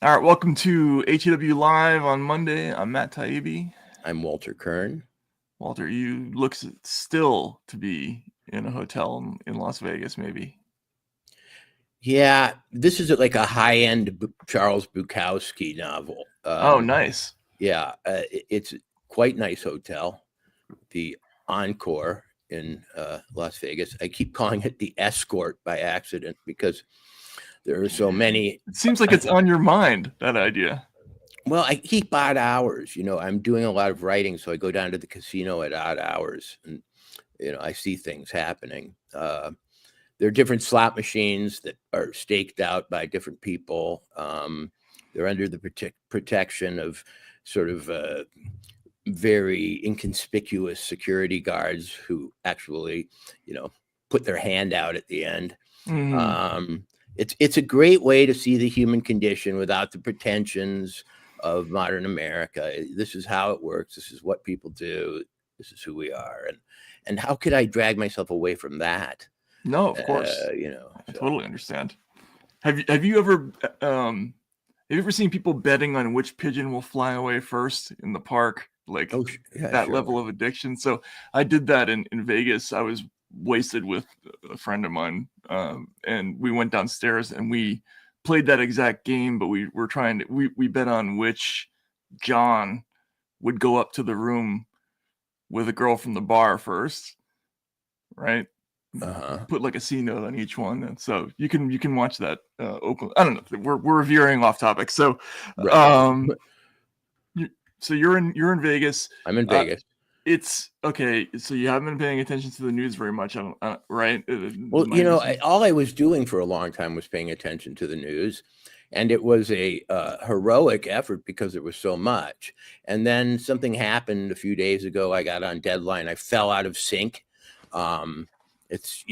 All right, welcome to HEW Live on Monday. I'm Matt Taibbi. I'm Walter Kern. Walter, you look still to be in a hotel in Las Vegas, maybe. Yeah, this is like a high-end Charles Bukowski novel. Oh, nice. Yeah, it's quite nice hotel, the Encore in Las Vegas. I keep calling it the Escort by accident because there are so many. It seems like it's on your mind, that idea. Well, I keep odd hours. I'm doing a lot of writing, so I go down to the casino at odd hours, and I see things happening. There are different slot machines that are staked out by different people. They're under the protection of sort of very inconspicuous security guards who actually, put their hand out at the end. Mm-hmm. It's a great way to see the human condition without the pretensions of modern America. This is how it works. This is what people do. This is who we are. And how could I drag myself away from that? No, of course. I So. totally understand. Have you ever seen people betting on which pigeon will fly away first in the park? Like Yeah, that sure. level of addiction. So I did that in Vegas. I was wasted with a friend of mine, and we went downstairs and we played that exact game. But we were trying to we bet on which John would go up to the room with a girl from the bar first, right? Put like a C note on each one, and so you can watch that. Oakland. I don't know. We're veering off topic. So, Right. So you're in Vegas. I'm in Vegas. It's okay. So you haven't been paying attention to the news very much, right? Well, all I was doing for a long time was paying attention to the news, and it was a heroic effort because there was so much. And then something happened a few days ago. I got on deadline. I fell out of sync. It's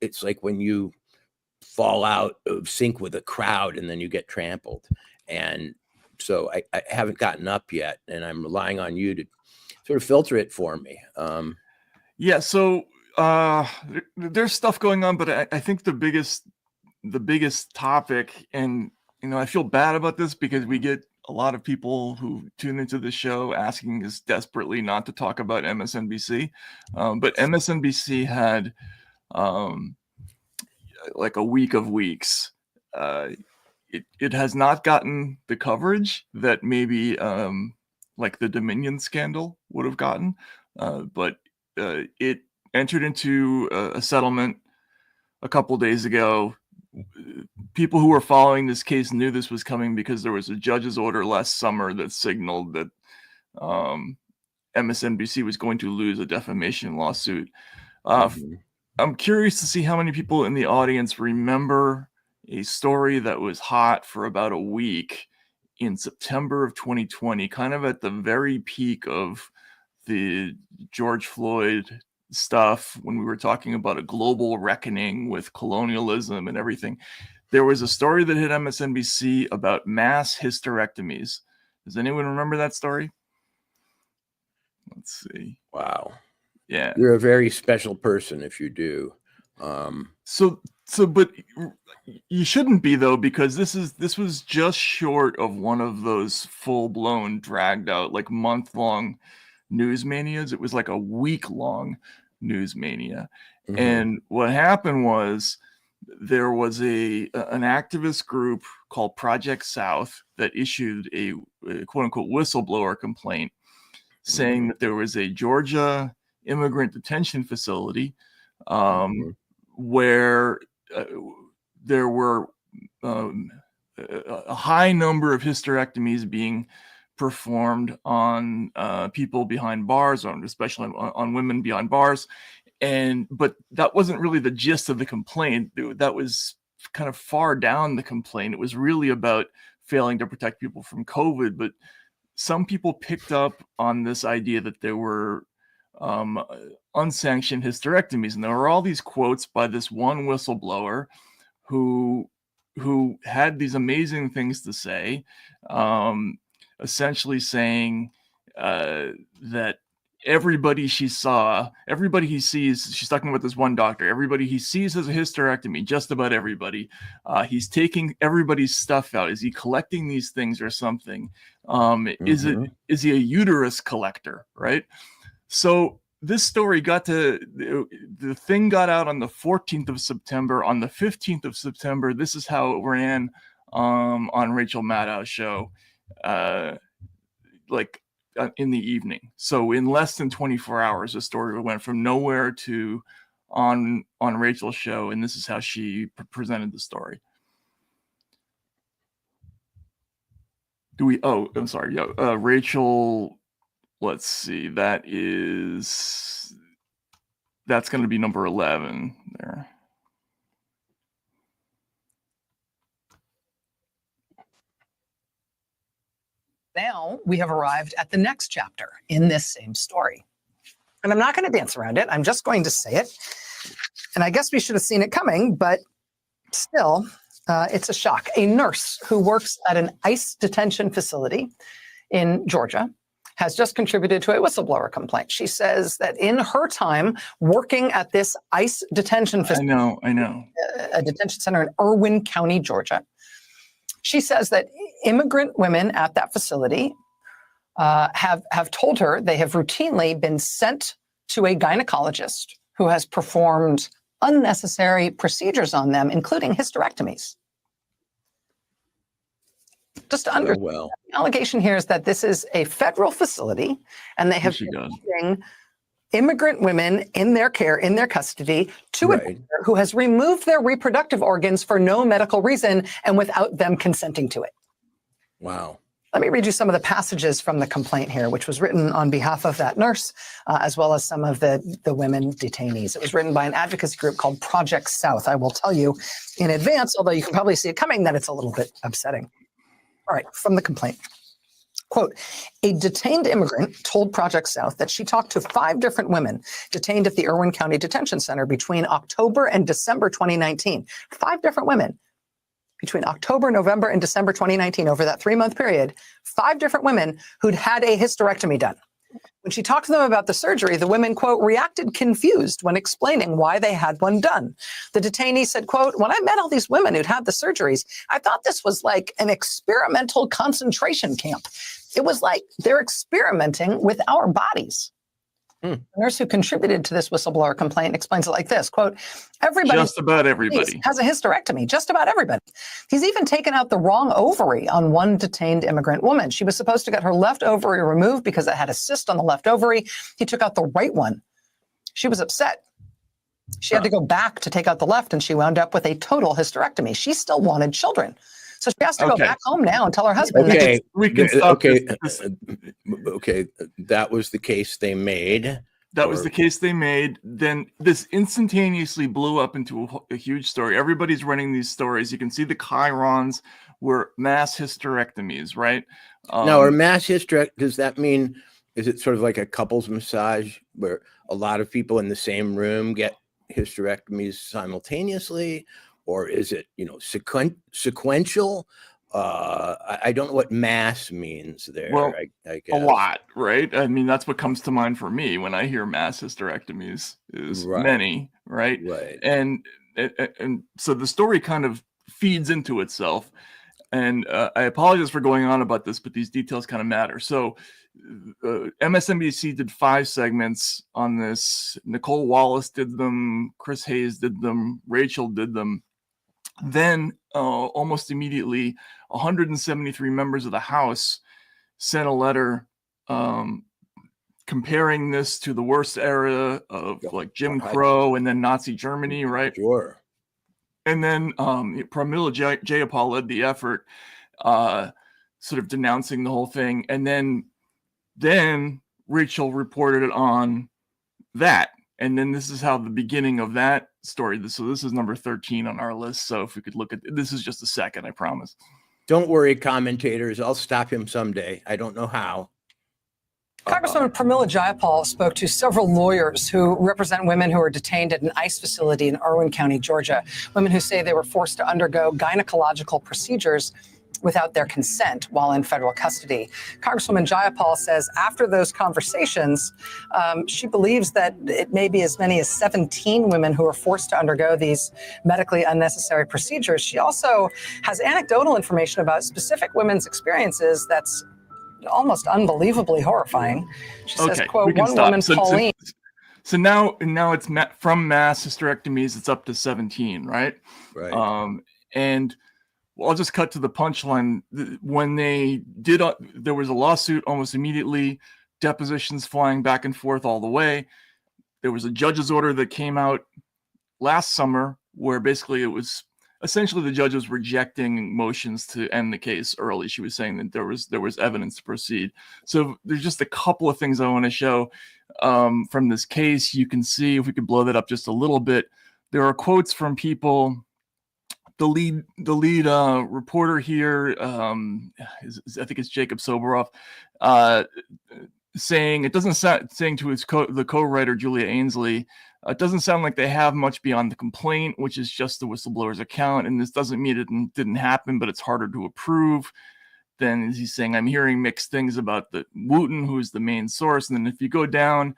it's like when you fall out of sync with a crowd and then you get trampled. And so I haven't gotten up yet, and I'm relying on you to sort of filter it for me. Yeah. So there's stuff going on, but I think the biggest topic, and I feel bad about this because we get a lot of people who tune into the show asking us desperately not to talk about MSNBC, but MSNBC had like a week of weeks. It has not gotten the coverage that maybe like the Dominion scandal would have gotten, but it entered into a settlement a couple days ago. People who were following this case knew this was coming because there was a judge's order last summer that signaled that MSNBC was going to lose a defamation lawsuit. I'm curious to see how many people in the audience remember a story that was hot for about a week in September of 2020, kind of at the very peak of the George Floyd stuff, when we were talking about a global reckoning with colonialism and everything. There was a story that hit MSNBC about mass hysterectomies. Does anyone remember that story? Let's see. Wow. Yeah. You're a very special person if you do. But you shouldn't be, though, because this was just short of one of those full-blown, dragged out, like month-long news manias. It was like a week-long news mania. And what happened was there was an activist group called Project South that issued a quote-unquote whistleblower complaint saying that there was a Georgia immigrant detention facility where there were a high number of hysterectomies being performed on people behind bars, especially on women behind bars. But that wasn't really the gist of the complaint. That was kind of far down the complaint. It was really about failing to protect people from COVID. But some people picked up on this idea that there were unsanctioned hysterectomies, and there were all these quotes by this one whistleblower who had these amazing things to say, essentially saying that everybody she saw, everybody he sees, she's talking about this one doctor, everybody he sees has a hysterectomy, just about everybody. He's taking everybody's stuff out. Is he collecting these things or something? Is he a uterus collector, right? So this story the thing got out on the 14th of September. On the 15th of September, this is how it ran on Rachel Maddow's show, in the evening. So in less than 24 hours, the story went from nowhere to on Rachel's show, and this is how she presented the story. I'm sorry. Yeah, Rachel, let's see. That's going to be number 11 there. Now we have arrived at the next chapter in this same story. And I'm not going to dance around it. I'm just going to say it. And I guess we should have seen it coming, but still, it's a shock. A nurse who works at an ICE detention facility in Georgia has just contributed to a whistleblower complaint. She says that in her time working at this ICE detention facility, I know. A detention center in Irwin County, Georgia, she says that immigrant women at that facility have told her they have routinely been sent to a gynecologist who has performed unnecessary procedures on them, including hysterectomies. Just to understand, the allegation here is that this is a federal facility, and they have been sending immigrant women in their care, in their custody, to a doctor who has removed their reproductive organs for no medical reason and without them consenting to it. Wow. Let me read you some of the passages from the complaint here, which was written on behalf of that nurse, as well as some of the women detainees. It was written by an advocacy group called Project South. I will tell you in advance, although you can probably see it coming, that it's a little bit upsetting. All right, from the complaint. Quote, a detained immigrant told Project South that she talked to 5 different women detained at the Irwin County Detention Center between October and December 2019. 5 different women between October, November, and December 2019, over that 3-month period, 5 different women who'd had a hysterectomy done. When she talked to them about the surgery, the women, quote, reacted confused when explaining why they had one done. The detainee said, quote, when I met all these women who'd had the surgeries, I thought this was like an experimental concentration camp. It was like they're experimenting with our bodies. The nurse who contributed to this whistleblower complaint explains it like this, quote, everybody just about everybody has a hysterectomy, just about everybody. He's even taken out the wrong ovary on one detained immigrant woman. She was supposed to get her left ovary removed because it had a cyst on the left ovary. He took out the right one. She was upset. She had to go back to take out the left, and she wound up with a total hysterectomy. She still wanted children. So she has to go back home now and tell her husband. Okay, we can stop. Okay, that was the case they made. That was the case they made. Then this instantaneously blew up into a huge story. Everybody's running these stories. You can see the chyrons were mass hysterectomies, right? Now, are mass hysterectomies, does that mean, is it sort of like a couples massage where a lot of people in the same room get hysterectomies simultaneously? Or is it, sequential? I don't know what mass means there. Well, I guess. A lot, right? I mean, that's what comes to mind for me when I hear mass hysterectomies is many, right? Right. And so the story kind of feeds into itself. And I apologize for going on about this, but these details kind of matter. So MSNBC did 5 segments on this. Nicole Wallace did them. Chris Hayes did them. Rachel did them. Then almost immediately, 173 members of the House sent a letter comparing this to the worst era of like Jim Crow and then Nazi Germany, right? Sure. And then Pramila Jayapal led the effort, sort of denouncing the whole thing. And then Rachel reported on that. And then this is how the beginning of that story. So this is number 13 on our list. So if we could look at this, is just a second, I promise. Don't worry, commentators. I'll stop him someday. I don't know how. Congresswoman Pramila Jayapal spoke to several lawyers who represent women who are detained at an ICE facility in Irwin County, Georgia. Women who say they were forced to undergo gynecological procedures without their consent while in federal custody. Congresswoman Jayapal says after those conversations, she believes that it may be as many as 17 women who are forced to undergo these medically unnecessary procedures. She also has anecdotal information about specific women's experiences that's almost unbelievably horrifying. She says, quote, one woman, Pauline. So now it's from mass hysterectomies, it's up to 17, right? Right. And well, I'll just cut to the punchline. When they did, there was a lawsuit almost immediately, depositions flying back and forth all the way. There was a judge's order that came out last summer where basically it was essentially the judge was rejecting motions to end the case early. She was saying that there was evidence to proceed. So there's just a couple of things I want to show from this case. You can see, if we could blow that up just a little bit, there are quotes from people. The lead reporter here, I think it's Jacob Soboroff, saying, it doesn't sound, saying to the co-writer Julia Ainsley, it doesn't sound like they have much beyond the complaint, which is just the whistleblower's account, and this doesn't mean it didn't happen, but it's harder to approve. Then he's saying, I'm hearing mixed things about the Wooten, who's the main source, and then if you go down,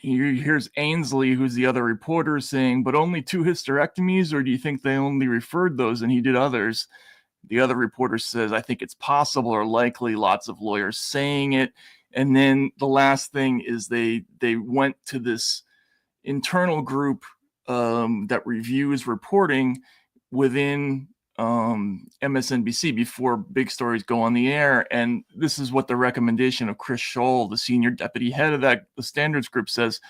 here's Ainsley, who's the other reporter, saying, but only 2 hysterectomies, or do you think they only referred those and he did others? The other reporter says, I think it's possible or likely, lots of lawyers saying it. And then the last thing is they went to this internal group that reviews reporting within MSNBC before big stories go on the air. And this is what the recommendation of Chris Scholl, the senior deputy head of the standards group, says.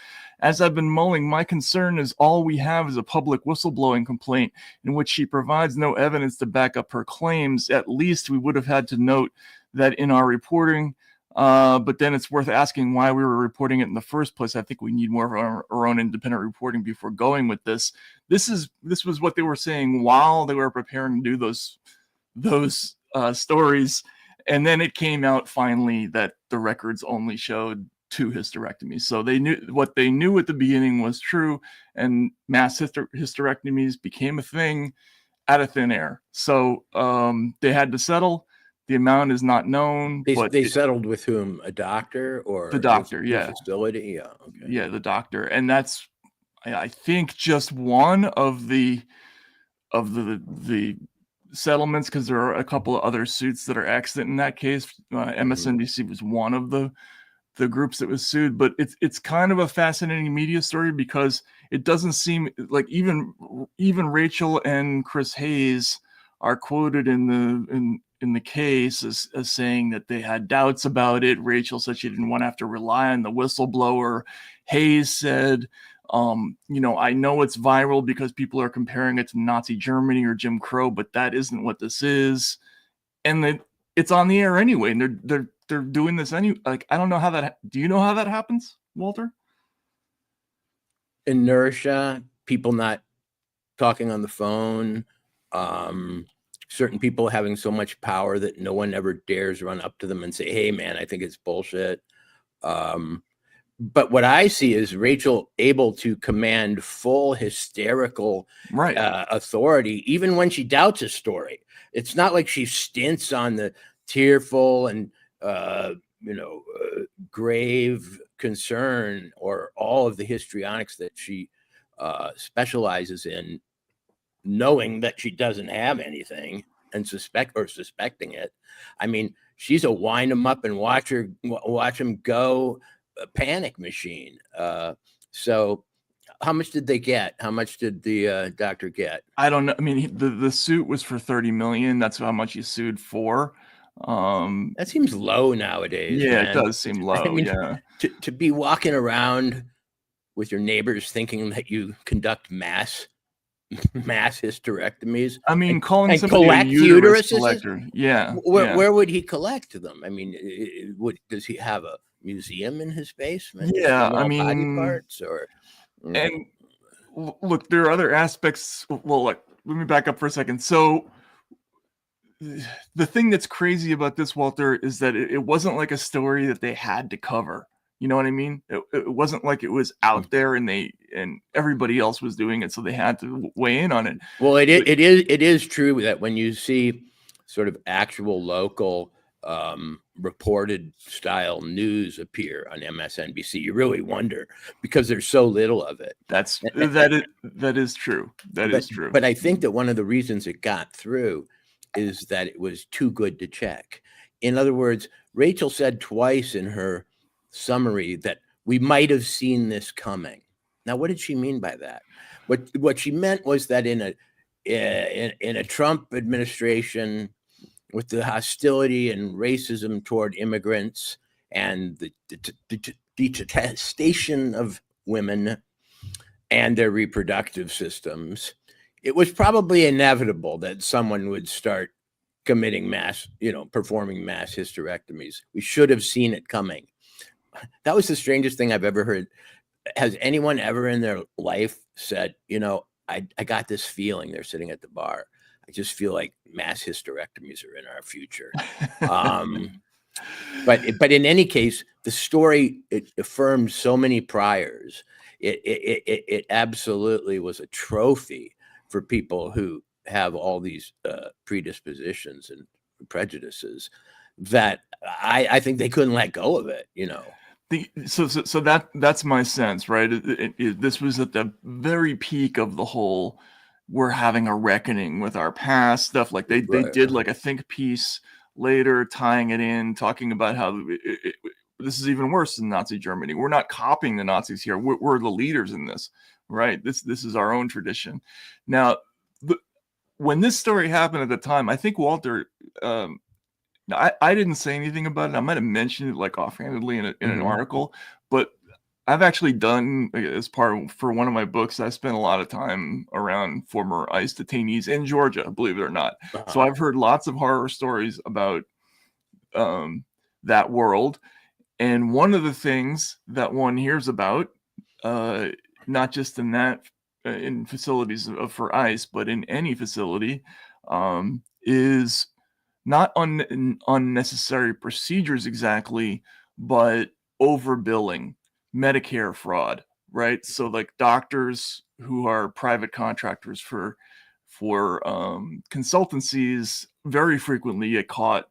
As I've been mulling, my concern is all we have is a public whistleblowing complaint in which she provides no evidence to back up her claims. At least we would have had to note that in our reporting. But then it's worth asking why we were reporting it in the first place. I think we need more of our own independent reporting before going with this. This was what they were saying while they were preparing to do those stories. And then it came out finally that the records only showed 2 hysterectomies. So they knew what they knew at the beginning was true, and mass hysterectomies became a thing out of thin air. So they had to settle. The amount is not known. They settled with whom? A doctor or the doctor? Yeah, facility. Yeah, okay. Yeah, the doctor, and that's I think just one of the settlements, because there are a couple of other suits that are extant in that case. MSNBC was one of the groups that was sued, but it's kind of a fascinating media story because it doesn't seem like even Rachel and Chris Hayes are quoted in the case as saying that they had doubts about it. Rachel said she didn't want to have to rely on the whistleblower. Hayes said, I know it's viral because people are comparing it to Nazi Germany or Jim Crow, but that isn't what this is. And it's on the air anyway, and they're doing this anyway. Like, I don't know how that. Do you know how that happens, Walter? Inertia, people not talking on the phone, certain people having so much power that no one ever dares run up to them and say, hey, man, I think it's bullshit. But what I see is Rachel able to command full hysterical authority, even when she doubts a story. It's not like she stints on the tearful and, grave concern or all of the histrionics that she specializes in, knowing that she doesn't have anything and suspecting it. I mean, she's a wind them up and watch them go panic machine. So how much did they get? How much did the doctor get? I don't know. I mean, the suit was for $30 million. That's how much he sued for. That seems low nowadays. Yeah, man. It does seem low. I mean, yeah. To be walking around with your neighbors thinking that you conduct mass hysterectomies. I mean, calling and somebody collect a uterus collector. Where would he collect them? I mean, does he have a museum in his basement? Yeah, I mean, body parts or. And look, there are other aspects. Well, let me back up for a second. So the thing that's crazy about this, Walter, is that it wasn't like a story that they had to cover. You know what I mean? It wasn't like it was out there and everybody else was doing it, so they had to weigh in on it. Well, it is true that when you see sort of actual local reported style news appear on MSNBC. You really wonder, because there's so little of it. That is true. That is true. But I think that one of the reasons it got through is that it was too good to check. In other words, Rachel said twice in her summary that we might have seen this coming. Now, what did she mean by that? What she meant was that in a Trump administration, with the hostility and racism toward immigrants and the detestation of women and their reproductive systems, it was probably inevitable that someone would start committing performing mass hysterectomies. We should have seen it coming. That was the strangest thing I've ever heard. Has anyone ever in their life said, I got this feeling, they're sitting at the bar, I just feel like mass hysterectomies are in our future. But in any case, the story, it affirmed so many priors. It absolutely was a trophy for people who have all these predispositions and prejudices that I think they couldn't let go of it, So that's my sense, right? This was at the very peak of the whole, we're having a reckoning with our past stuff. Like they did like a think piece later, tying it in, talking about how this is even worse than Nazi Germany. We're not copying the Nazis here. We're the leaders in this, right? This is our own tradition. Now, when this story happened at the time, I think Walter, I didn't say anything about it. I might have mentioned it like offhandedly in an article, but I've actually done, for one of my books, I spent a lot of time around former ICE detainees in Georgia, believe it or not. So I've heard lots of horror stories about that world. And one of the things that one hears about, not just in facilities for ICE, but in any facility, is not unnecessary procedures exactly, but overbilling, Medicare fraud, right? So like doctors who are private contractors for consultancies very frequently get caught,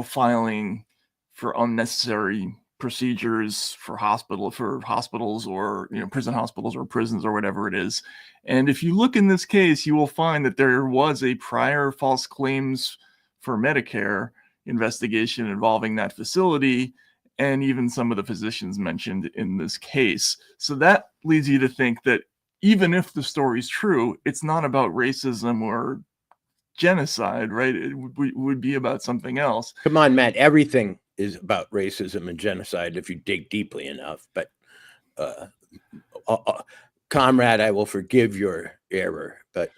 filing for unnecessary procedures for hospitals or prison hospitals or prisons or whatever it is. And if you look in this case, you will find that there was a prior false claims for Medicare investigation involving that facility and even some of the physicians mentioned in this case. So that leads you to think that even if the story's true, it's not about racism or genocide, right? It would be about something else. Come on, Matt, everything is about racism and genocide if you dig deeply enough. But comrade, I will forgive your error, but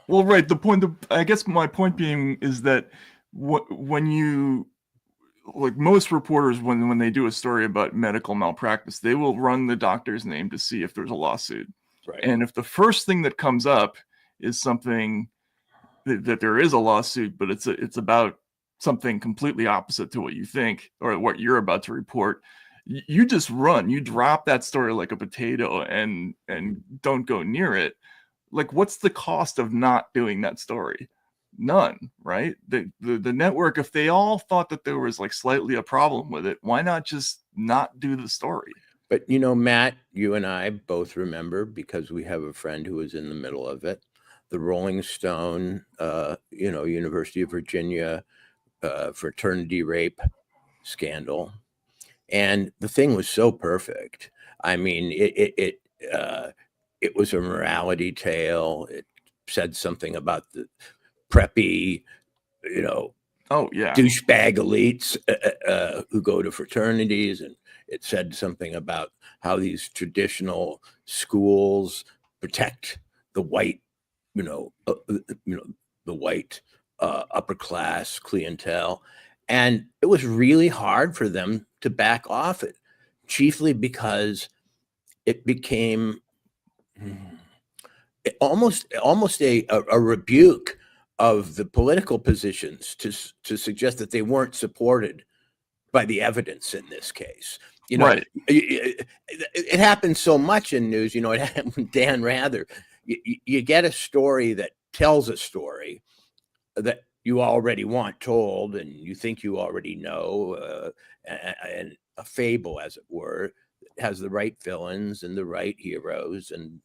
Well, right. I guess my point being is that when you, like most reporters, when they do a story about medical malpractice, they will run the doctor's name to see if there's a lawsuit. Right. And if the first thing that comes up is something that there is a lawsuit, but it's about something completely opposite to what you think or what you're about to report, you just run. You drop that story like a potato and don't go near it. Like, what's the cost of not doing that story? None, right? The network, if they all thought that there was like slightly a problem with it, why not just not do the story? But Matt, you and I both remember, because we have a friend who was in the middle of it, the Rolling Stone, University of Virginia fraternity rape scandal. And the thing was so perfect. I mean, it was a morality tale. It said something about the preppy, douchebag elites who go to fraternities, and it said something about how these traditional schools protect the white, the white upper class clientele, and it was really hard for them to back off it, chiefly because it became almost a rebuke of the political positions to suggest that they weren't supported by the evidence in this case. Right. It happens so much in news. It happened with Dan Rather. You get a story that tells a story that you already want told and you think you already know, and a fable, as it were, has the right villains and the right heroes and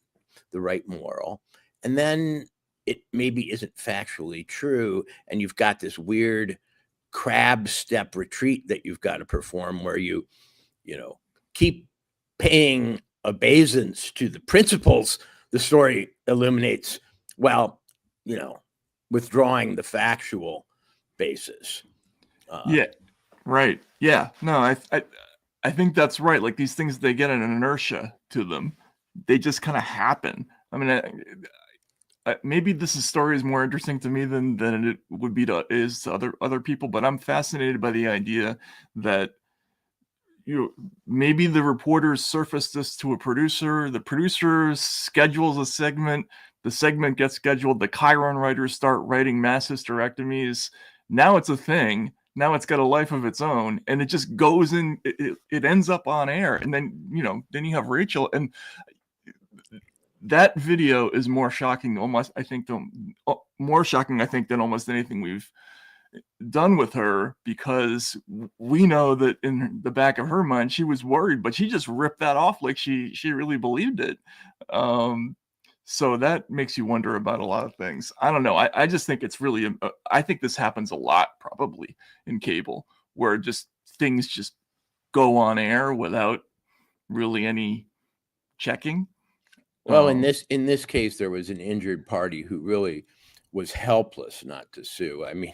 the right moral. And then it maybe isn't factually true, and you've got this weird crab step retreat that you've got to perform where you keep paying obeisance to the principles the story illuminates, while withdrawing the factual basis. Yeah, right. Yeah, no, I think that's right. Like, these things, they get an inertia to them. They just kind of happen. I mean, maybe this story is more interesting to me than it would be to other people, but I'm fascinated by the idea that maybe the reporters surface this to a producer, the producer schedules a segment, the segment gets scheduled, the Chiron writers start writing mass hysterectomies. Now it's a thing. Now it's got a life of its own, and it just goes in. It ends up on air, and then you have Rachel, and that video is more shocking, almost, I think, more shocking, I think, than almost anything we've done with her, because we know that in the back of her mind she was worried, but she just ripped that off like she really believed it. So that makes you wonder about a lot of things. I don't know. I just think it's really, I think this happens a lot probably in cable, where just things just go on air without really any checking. Well, in this case, there was an injured party who really was helpless not to sue. I mean,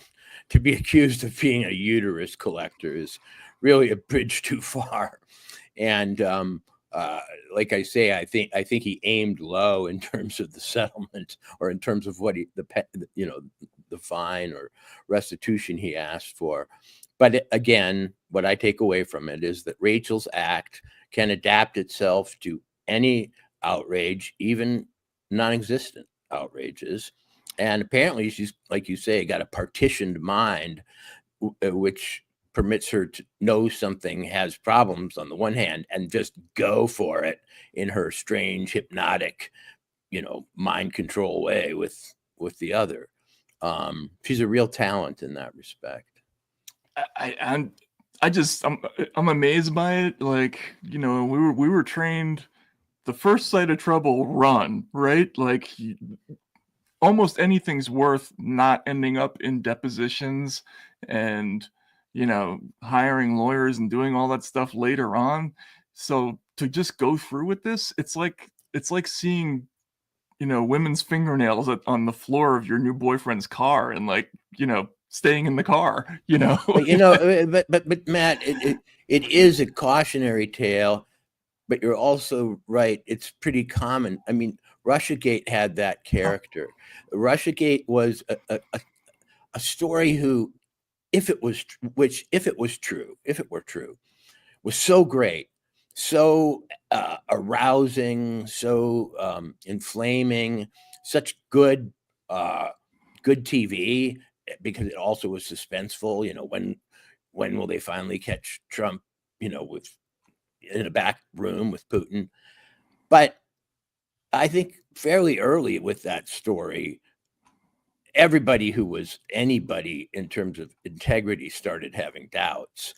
to be accused of being a uterus collector is really a bridge too far. And like I say, I think he aimed low in terms of the settlement, or in terms of what the fine or restitution he asked for. But again, what I take away from it is that Rachel's act can adapt itself to any outrage, even non-existent outrages. And apparently she's, like you say, got a partitioned mind, which permits her to know something has problems on the one hand and just go for it in her strange, hypnotic, mind control way with the other. She's a real talent in that respect. I'm amazed by it. Like, we were trained, the first sight of trouble, run, right? Like, almost anything's worth not ending up in depositions and hiring lawyers and doing all that stuff later on. So to just go through with this, it's like seeing women's fingernails on the floor of your new boyfriend's car, and staying in the car. But Matt, it is a cautionary tale, but you're also right. It's pretty common. I mean, Russiagate had that character. Russiagate was a story who, if it were true, was so great, so arousing, so inflaming, such good TV, because it also was suspenseful. When will they finally catch Trump? In a back room with Putin. But I think fairly early with that story, everybody who was anybody in terms of integrity started having doubts,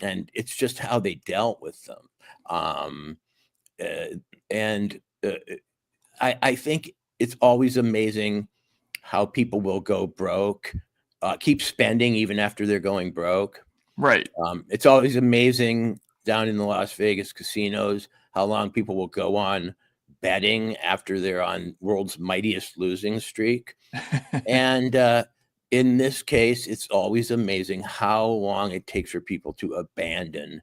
and it's just how they dealt with them. I think it's always amazing how people will go broke, keep spending even after they're going broke. Right. It's always amazing down in the Las Vegas casinos how long people will go on betting after they're on world's mightiest losing streak. And in this case, it's always amazing how long it takes for people to abandon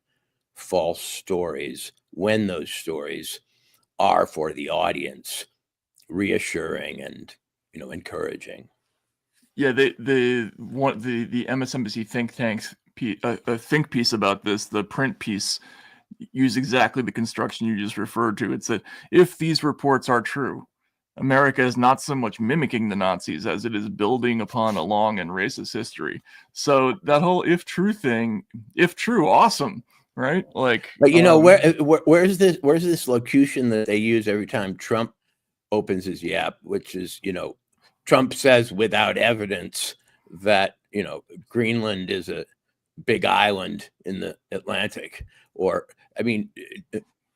false stories when those stories are, for the audience, reassuring and encouraging. Yeah, the MSNBC think tanks think piece about this, the print piece, use exactly the construction you just referred to. It said, if these reports are true, America is not so much mimicking the Nazis as it is building upon a long and racist history. So that whole if true thing, if true, awesome, right? Like, but where's this locution that they use every time Trump opens his yap, which is, Trump says without evidence that, Greenland is a big island in the Atlantic. Or, I mean,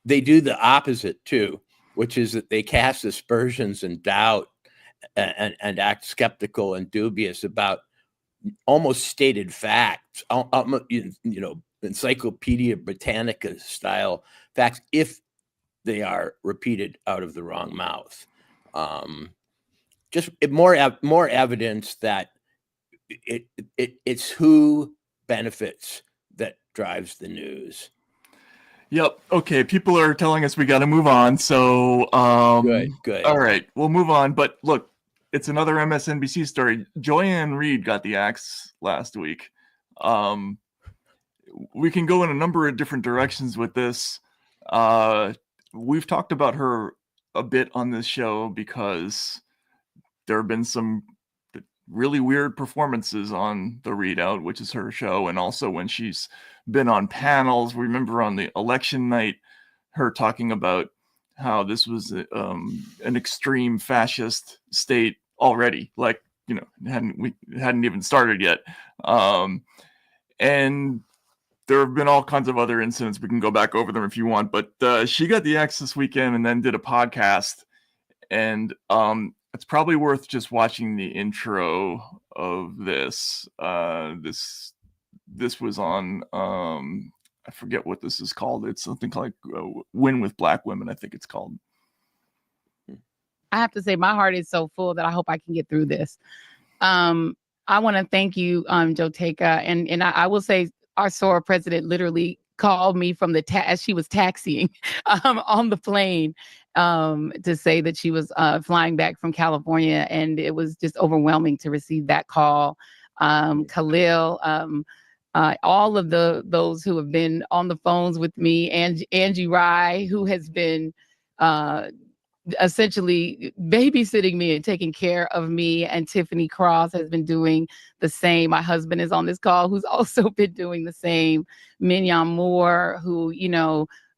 they do the opposite too, which is that they cast aspersions and doubt and act skeptical and dubious about almost stated facts, Encyclopedia Britannica style facts, if they are repeated out of the wrong mouth. Just more evidence that it's who benefits that drives the news. Yep. Okay. People are telling us we got to move on. So, good. All right, we'll move on. But look, it's another MSNBC story. Ann Reid got the axe last week. We can go in a number of different directions with this. We've talked about her a bit on this show because there have been some really weird performances on The Readout, which is her show, and also when she's been on panels. Remember on the election night, her talking about how this was an extreme fascist state already, like, we hadn't even started yet. And there have been all kinds of other incidents. We can go back over them if you want, but she got the axe this weekend and then did a podcast, and it's probably worth just watching the intro of this. This was on, I forget what this is called. It's something like Win with Black Women, I think it's called. I have to say my heart is so full that I hope I can get through this. I want to thank you, Joteka. And I will say our SOAR president literally called me from as she was taxiing on the plane to say that she was flying back from California. And it was just overwhelming to receive that call. Khalil, all of those who have been on the phones with me, and Angie Rye, who has been essentially babysitting me and taking care of me, and Tiffany Cross has been doing the same. My husband is on this call, who's also been doing the same. Mignon Moore, who,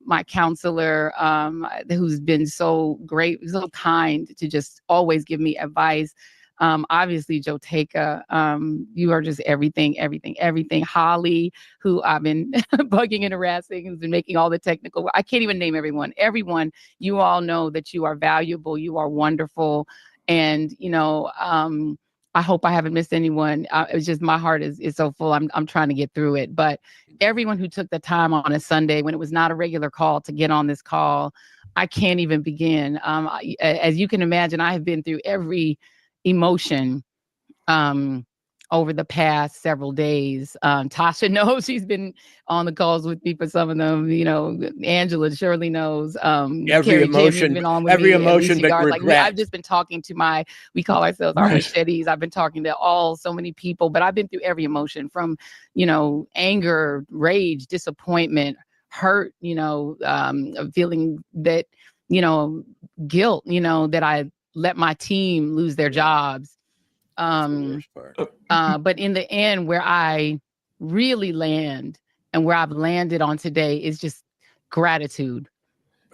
my counselor, who's been so great, so kind to just always give me advice. Obviously, Joteka, you are just everything. Holly, who I've been bugging and harassing, who's been making all the technical. I can't even name everyone. Everyone, you all know that you are valuable. You are wonderful. And, I hope I haven't missed anyone. It's just my heart is so full. I'm trying to get through it. But everyone who took the time on a Sunday when it was not a regular call to get on this call, I can't even begin. As you can imagine, I have been through every emotion over the past several days. Tasha knows, she's been on the calls with me for some of them. Angela surely knows. Every emotion, been on with every me, emotion but regret. Like, I've just been talking to we call ourselves our machetes. I've been talking to so many people, but I've been through every emotion from, anger, rage, disappointment, hurt, feeling that, guilt, that I let my team lose their jobs. But in the end, where I really land and where I've landed on today is just gratitude.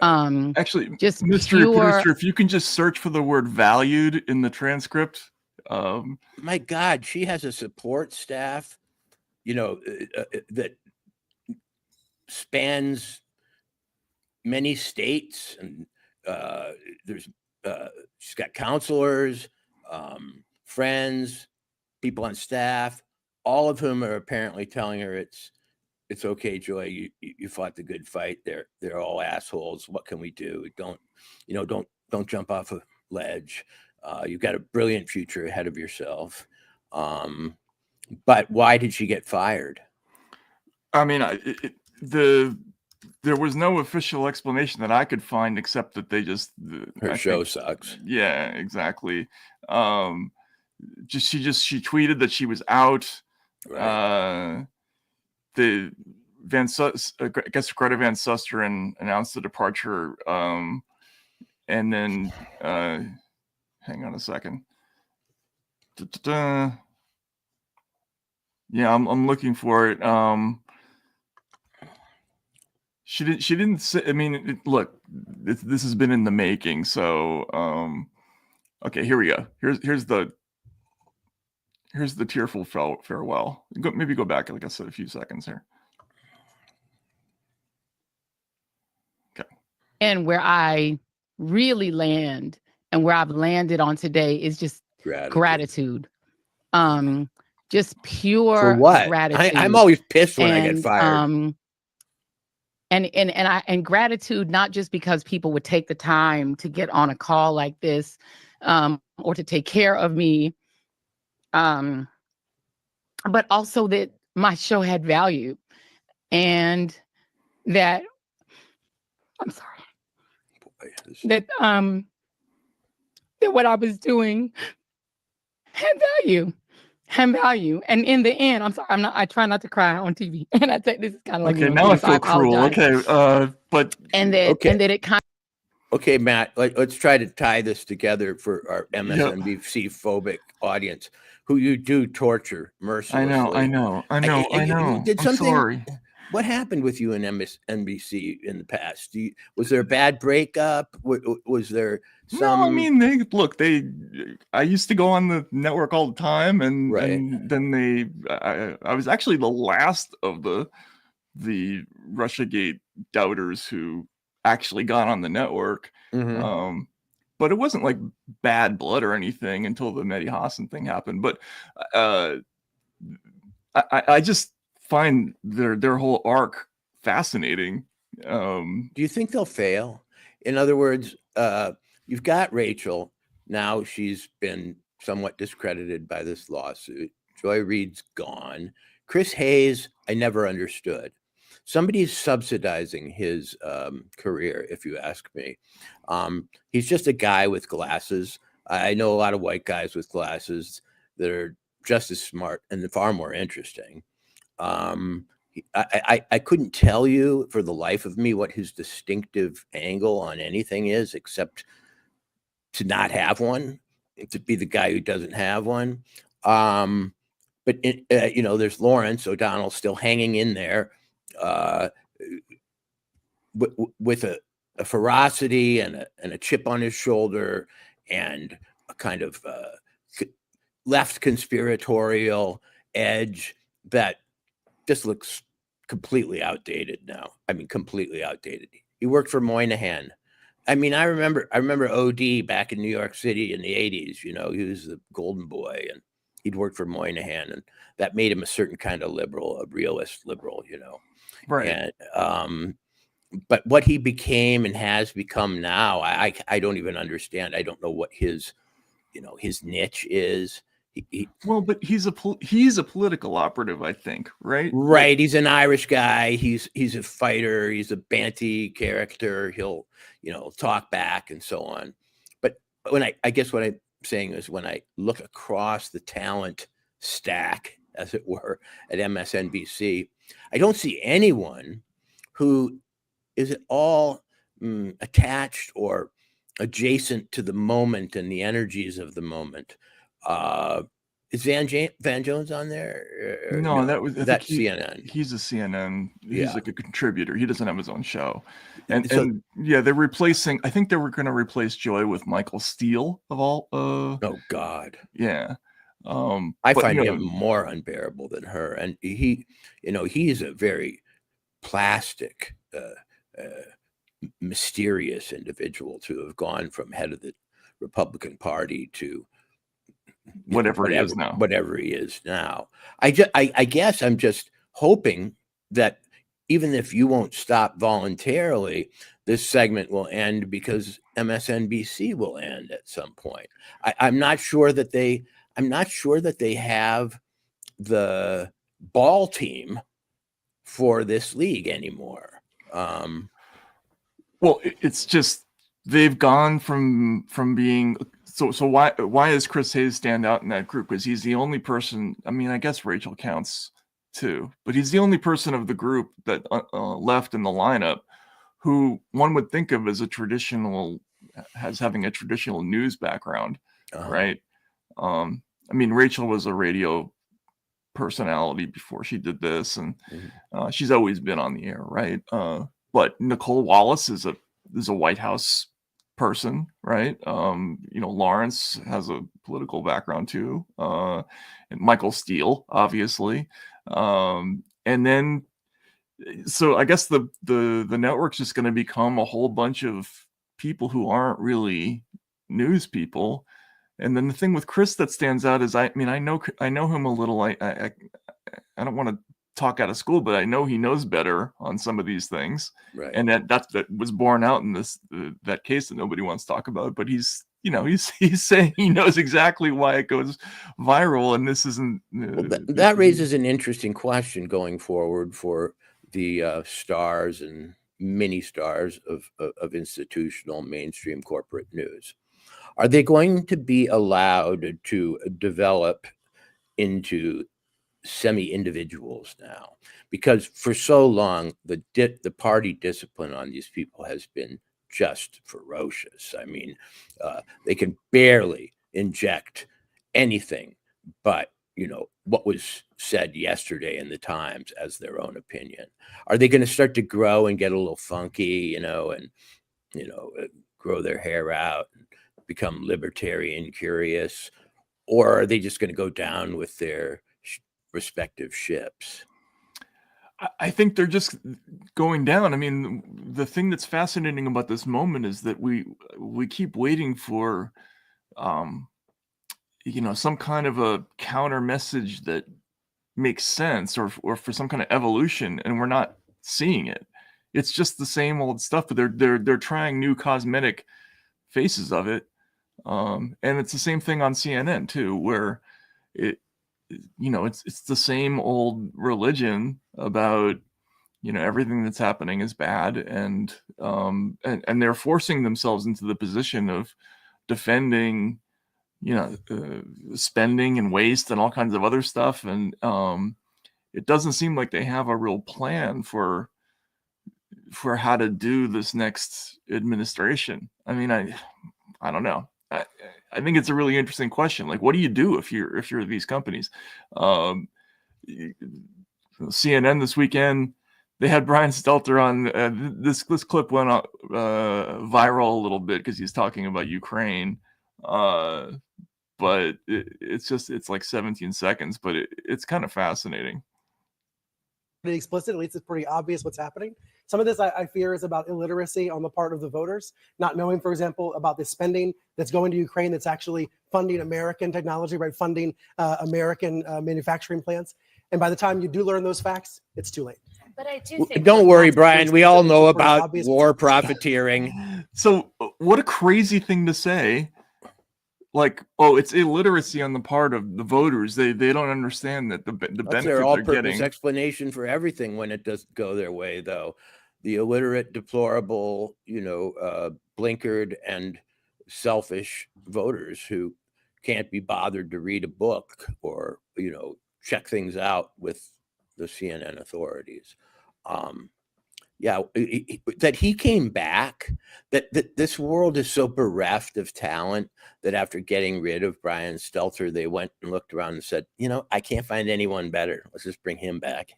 Actually, just Mr. Producer, if you can just search for the word valued in the transcript. My God, she has a support staff, that spans many states, and she's got counselors, friends, people on staff, all of whom are apparently telling her it's okay, Joy. You fought the good fight. They're all assholes. What can we do? Don't jump off a ledge. You've got a brilliant future ahead of yourself. But why did she get fired? I mean, there was no official explanation that I could find, except that they just her show sucks. Yeah, exactly. She tweeted that she was out. Right. I guess Greta Van Susteren announced the departure. And then hang on a second. Yeah, I'm looking for it. She didn't say. I mean, look, this has been in the making. So Okay, here we go. Here's the tearful farewell. Maybe go back, like I said, a few seconds here. Okay. And where I really land and where I've landed on today is just gratitude. Just pure For what? gratitude. I'm always pissed when I get fired. And gratitude, not just because people would take the time to get on a call like this, or to take care of me, but also that my show had value, and that that what I was doing had value. And in the end, I'm sorry, I try not to cry on TV. And I think this is kind of like, okay, now I feel cruel. Okay, but that it kind of. Okay, Matt, let's try to tie this together for our MSNBC phobic audience who you do torture mercilessly. I know. Did something, I'm sorry. What happened with you in MSNBC in the past? Was there a bad breakup? Was there some? No, I mean, I used to go on the network all the time, and then I was actually the last of the Russiagate doubters who actually got on the network. But it wasn't like bad blood or anything until the Mehdi Hassan thing happened. But I just find their whole arc fascinating. Do you think they'll fail? In other words, you've got Rachel. Now she's been somewhat discredited by this lawsuit. Joy Reid's gone. Chris Hayes, I never understood. Somebody's subsidizing his career, if you ask me. He's just a guy with glasses. I know a lot of white guys with glasses that are just as smart and far more interesting. I couldn't tell you for the life of me what his distinctive angle on anything is, except to not have one, to be the guy who doesn't have one. But there's Lawrence O'Donnell still hanging in there with a ferocity and a chip on his shoulder and a kind of left conspiratorial edge that just looks completely outdated now. I mean, completely outdated. He worked for Moynihan. I mean, I remember OD back in New York City in the 80s. He was the golden boy, and he'd worked for Moynihan, and that made him a certain kind of liberal, a realist liberal, Right. And, but what he became and has become now, I don't even understand. I don't know what his niche is. Well, but he's a political operative, I think, right? Right. He's an Irish guy. He's a fighter. He's a Banty character. He'll, talk back and so on. But when I guess what I'm saying is when I look across the talent stack, as it were, at MSNBC, I don't see anyone who is at all attached or adjacent to the moment and the energies of the moment. Is Van Jones on there? No, that's CNN. He's a CNN. He's like a contributor. He doesn't have his own show. And they're replacing. I think they were going to replace Joy with Michael Steele of all. Oh God. Yeah. I find him more unbearable than her, and he is a very plastic, mysterious individual to have gone from head of the Republican Party to whatever he is now. I guess I'm just hoping that even if you won't stop voluntarily, this segment will end because MSNBC will end at some point. I'm not sure that they have the ball team for this league anymore. Well, it's just they've gone from being so why does Chris Hayes stand out in that group? Because he's the only person. I mean, I guess Rachel counts too, but he's the only person of the group that left in the lineup who one would think of as having a traditional news background, right? I mean, Rachel was a radio personality before she did this, and she's always been on the air, right? But Nicole Wallace is a White House person, right? Lawrence has a political background too, and Michael Steele, obviously, and then so I guess the network's just going to become a whole bunch of people who aren't really news people. And then the thing with Chris that stands out is, I know him a little. I don't want to talk out of school, but I know he knows better on some of these things, Right. and that was borne out in that case that nobody wants to talk about. But he's saying he knows exactly why it goes viral, and this isn't. Well, that raises an interesting question going forward for the stars and mini stars of institutional mainstream corporate news. Are they going to be allowed to develop into semi-individuals now? Because for so long, the party discipline on these people has been just ferocious. I mean, they can barely inject anything but, what was said yesterday in the Times as their own opinion. Are they going to start to grow and get a little funky, and, grow their hair out and become libertarian curious? Or are they just going to go down with their respective ships? I think they're just going down. I mean, the thing that's fascinating about this moment is that we keep waiting for, some kind of a counter message that makes sense, or for some kind of evolution, and we're not seeing it. It's just the same old stuff, but they're trying new cosmetic faces of it. And it's the same thing on CNN too, where it's the same old religion about everything that's happening is bad, and they're forcing themselves into the position of defending spending and waste and all kinds of other stuff, and it doesn't seem like they have a real plan for how to do this next administration. I mean, I don't know. I think it's a really interesting question. Like, what do you do if you're these companies? CNN this weekend, they had Brian Stelter on. This clip went viral a little bit because he's talking about Ukraine. But it's like 17 seconds, but it's kind of fascinating. Explicit, at least it's pretty obvious what's happening. Some of this I fear is about illiteracy on the part of the voters, not knowing, for example, about the spending that's going to Ukraine that's actually funding American technology, right? Funding American manufacturing plants. And by the time you do learn those facts, it's too late. But I do think. Don't worry, Brian. We all know about war profiteering. So what a crazy thing to say. Like, oh, it's illiteracy on the part of the voters. They don't understand that the benefits That's their all-purpose explanation for everything when it doesn't go their way, though. The illiterate, deplorable, blinkered and selfish voters who can't be bothered to read a book or, check things out with the CNN authorities. That he came back, that this world is so bereft of talent that after getting rid of Brian Stelter, they went and looked around and said, I can't find anyone better. Let's just bring him back.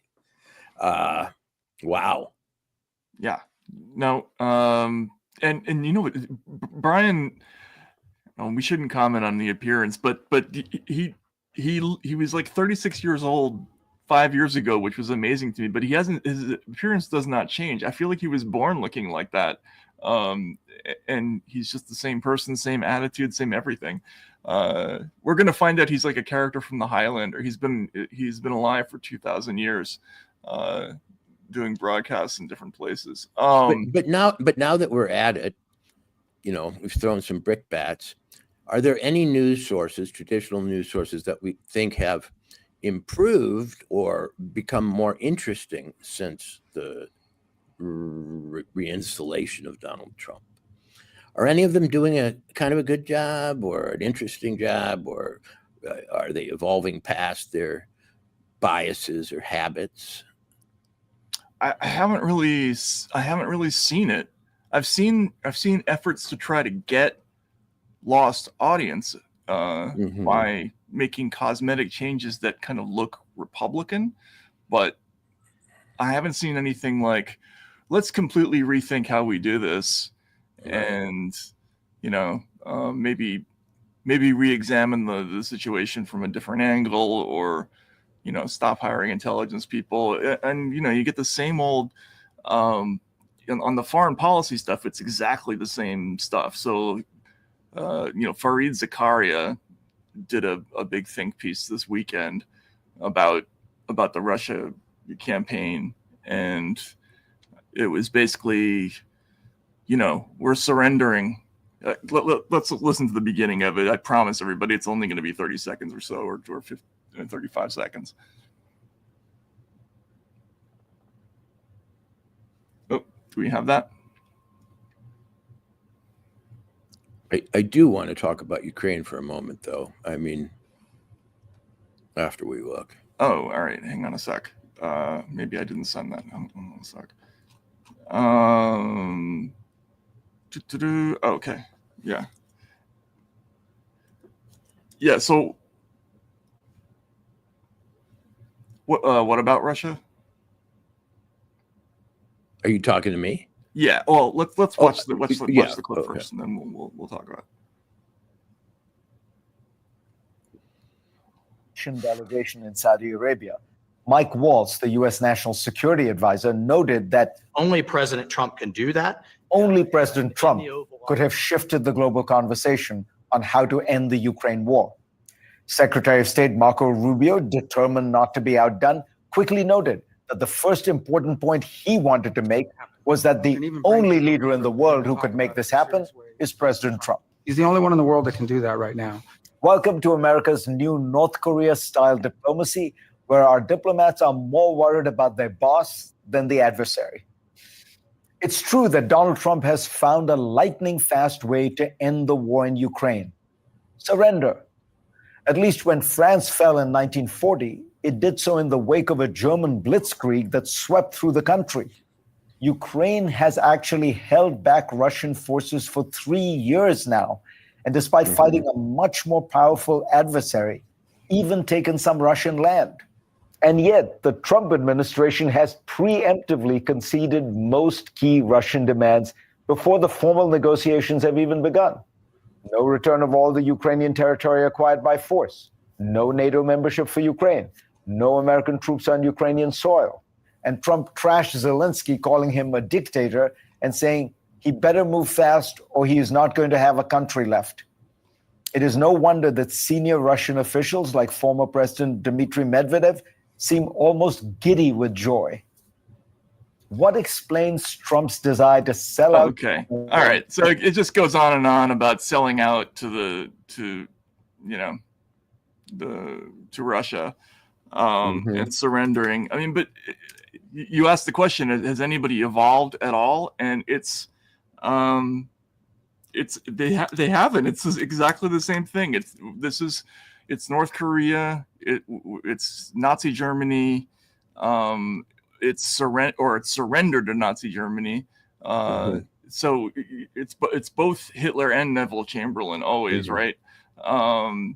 Wow. Yeah. No. And you know what, Brian, we shouldn't comment on the appearance, but he was like 36 years old 5 years ago, which was amazing to me, but his appearance does not change. I feel like he was born looking like that. And he's just the same person, same attitude, same everything. We're going to find out he's like a character from the Highlander. He's been alive for 2,000 years, doing broadcasts in different places. But now that we're at it, we've thrown some brickbats. Are there any news sources, traditional news sources, that we think have improved or become more interesting since the reinstallation of Donald Trump? Are any of them doing a kind of a good job or an interesting job, or are they evolving past their biases or habits? I haven't really seen it. I've seen efforts to try to get lost audience by making cosmetic changes that kind of look Republican, but I haven't seen anything like, let's completely rethink how we do this. Right. And maybe re-examine the situation from a different angle, or stop hiring intelligence people. And you get the same old on the foreign policy stuff. It's exactly the same stuff. So Fareed Zakaria did a big think piece this weekend about the Russia campaign, and it was basically, we're surrendering. Let's listen to the beginning of it. I promise everybody it's only going to be 30 seconds or so, or 35 seconds. Oh, do we have that? I do want to talk about Ukraine for a moment, though. I mean, after we look. Oh, all right. Hang on a sec. Maybe I didn't send that. Hold on a sec. Okay. Yeah. Yeah. So, what about Russia? Are you talking to me? Yeah. Well, let's watch the clip okay. first, and then we'll talk about it. Delegation in Saudi Arabia. Mike Waltz, the U.S. National Security Advisor, noted that only President Trump can do that. Only President Trump could have shifted the global conversation on how to end the Ukraine war. Secretary of State Marco Rubio, determined not to be outdone, quickly noted that the first important point he wanted to make was that the only leader in the world who could make this happen is President Trump. He's the only one in the world that can do that right now. Welcome to America's new North Korea-style diplomacy, where our diplomats are more worried about their boss than the adversary. It's true that Donald Trump has found a lightning-fast way to end the war in Ukraine. Surrender. At least when France fell in 1940, it did so in the wake of a German blitzkrieg that swept through the country. Ukraine has actually held back Russian forces for 3 years now, and despite fighting a much more powerful adversary, even taken some Russian land. And yet, the Trump administration has preemptively conceded most key Russian demands before the formal negotiations have even begun. No return of all the Ukrainian territory acquired by force, no NATO membership for Ukraine, no American troops on Ukrainian soil. And Trump trashed Zelensky, calling him a dictator and saying he better move fast or he is not going to have a country left. It is no wonder that senior Russian officials like former President Dmitry Medvedev seem almost giddy with joy. What explains Trump's desire to sell out? Okay. All right. So it just goes on and on about selling out to Russia and surrendering. I mean, but you asked the question, has anybody evolved at all? And they haven't. It's exactly the same thing. It's North Korea. It's Nazi Germany. It's surrendered to Nazi Germany. So it's both Hitler and Neville Chamberlain always, right? And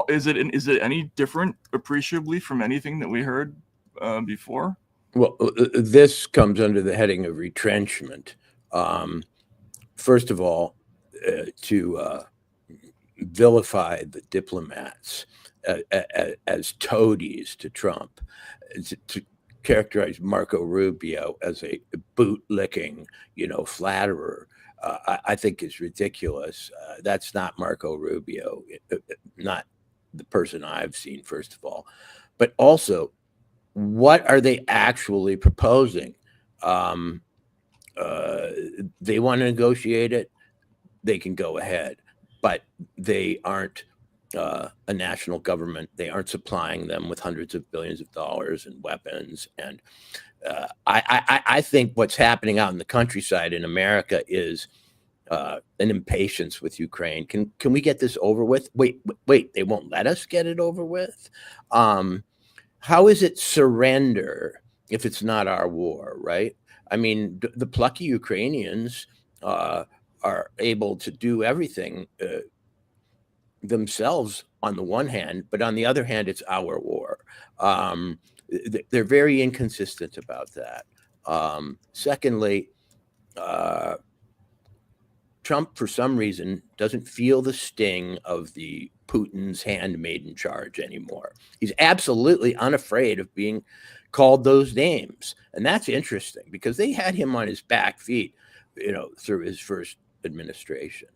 is it any different appreciably from anything that we heard before? Well, this comes under the heading of retrenchment. First of all, to vilify the diplomats as toadies to Trump, to characterize Marco Rubio as a boot-licking, flatterer, I think is ridiculous. That's not Marco Rubio, not the person I've seen, first of all. But also, what are they actually proposing? They want to negotiate it, they can go ahead, but they aren't a national government. They aren't supplying them with hundreds of billions of dollars and weapons. And I think what's happening out in the countryside in America is an impatience with Ukraine. Can we get this over with? Wait, they won't let us get it over with? How is it surrender if it's not our war, right? I mean, the plucky Ukrainians are able to do everything themselves on the one hand, but on the other hand, it's our war. They're very inconsistent about that. Secondly, Trump, for some reason, doesn't feel the sting of the Putin's handmaiden charge anymore. He's absolutely unafraid of being called those names. And that's interesting because they had him on his back feet, through his first administration.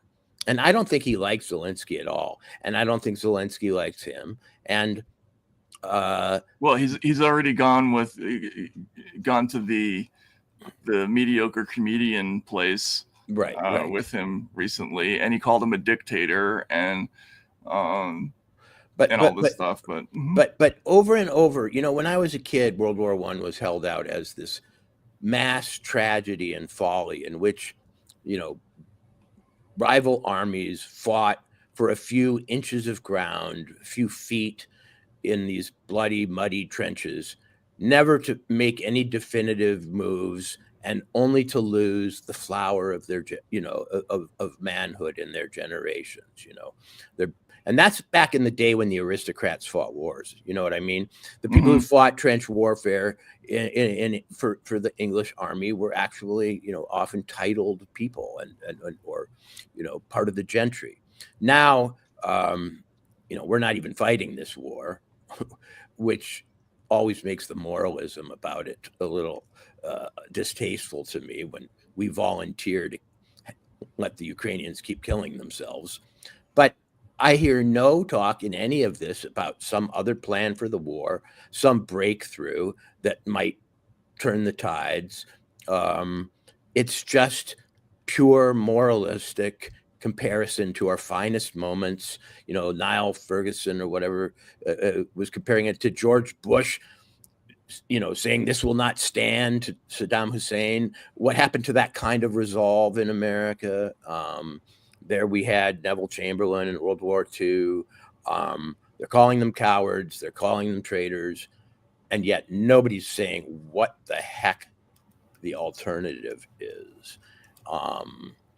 And I don't think he likes Zelensky at all. And I don't think Zelensky likes him. And well, he's already gone to the mediocre comedian place, right. with him recently, and he called him a dictator and all this stuff. But over and over, when I was a kid, World War I was held out as this mass tragedy and folly in which, rival armies fought for a few inches of ground, a few feet in these bloody, muddy trenches, never to make any definitive moves, and only to lose the flower of their, of manhood in their generations. And that's back in the day when the aristocrats fought wars. You know what I mean? The people who fought trench warfare for the English army were actually, often titled people or part of the gentry. Now, we're not even fighting this war, which always makes the moralism about it a little distasteful to me when we volunteer to let the Ukrainians keep killing themselves. But I hear no talk in any of this about some other plan for the war, some breakthrough that might turn the tides. It's just pure moralistic comparison to our finest moments. Niall Ferguson or whatever was comparing it to George Bush, saying this will not stand, to Saddam Hussein. What happened to that kind of resolve in America? There we had Neville Chamberlain in World War II. They're calling them cowards. They're calling them traitors. And yet nobody's saying what the heck the alternative is.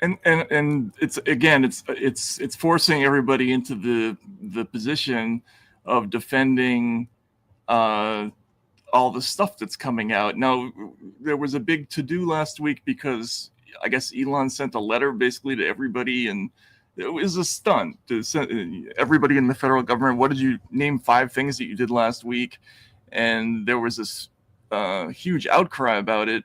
And it's forcing everybody into the position of defending all the stuff that's coming out. Now, there was a big to-do last week because I guess Elon sent a letter basically to everybody, and it was a stunt to send everybody in the federal government. What did you name 5 things that you did last week? And there was this huge outcry about it.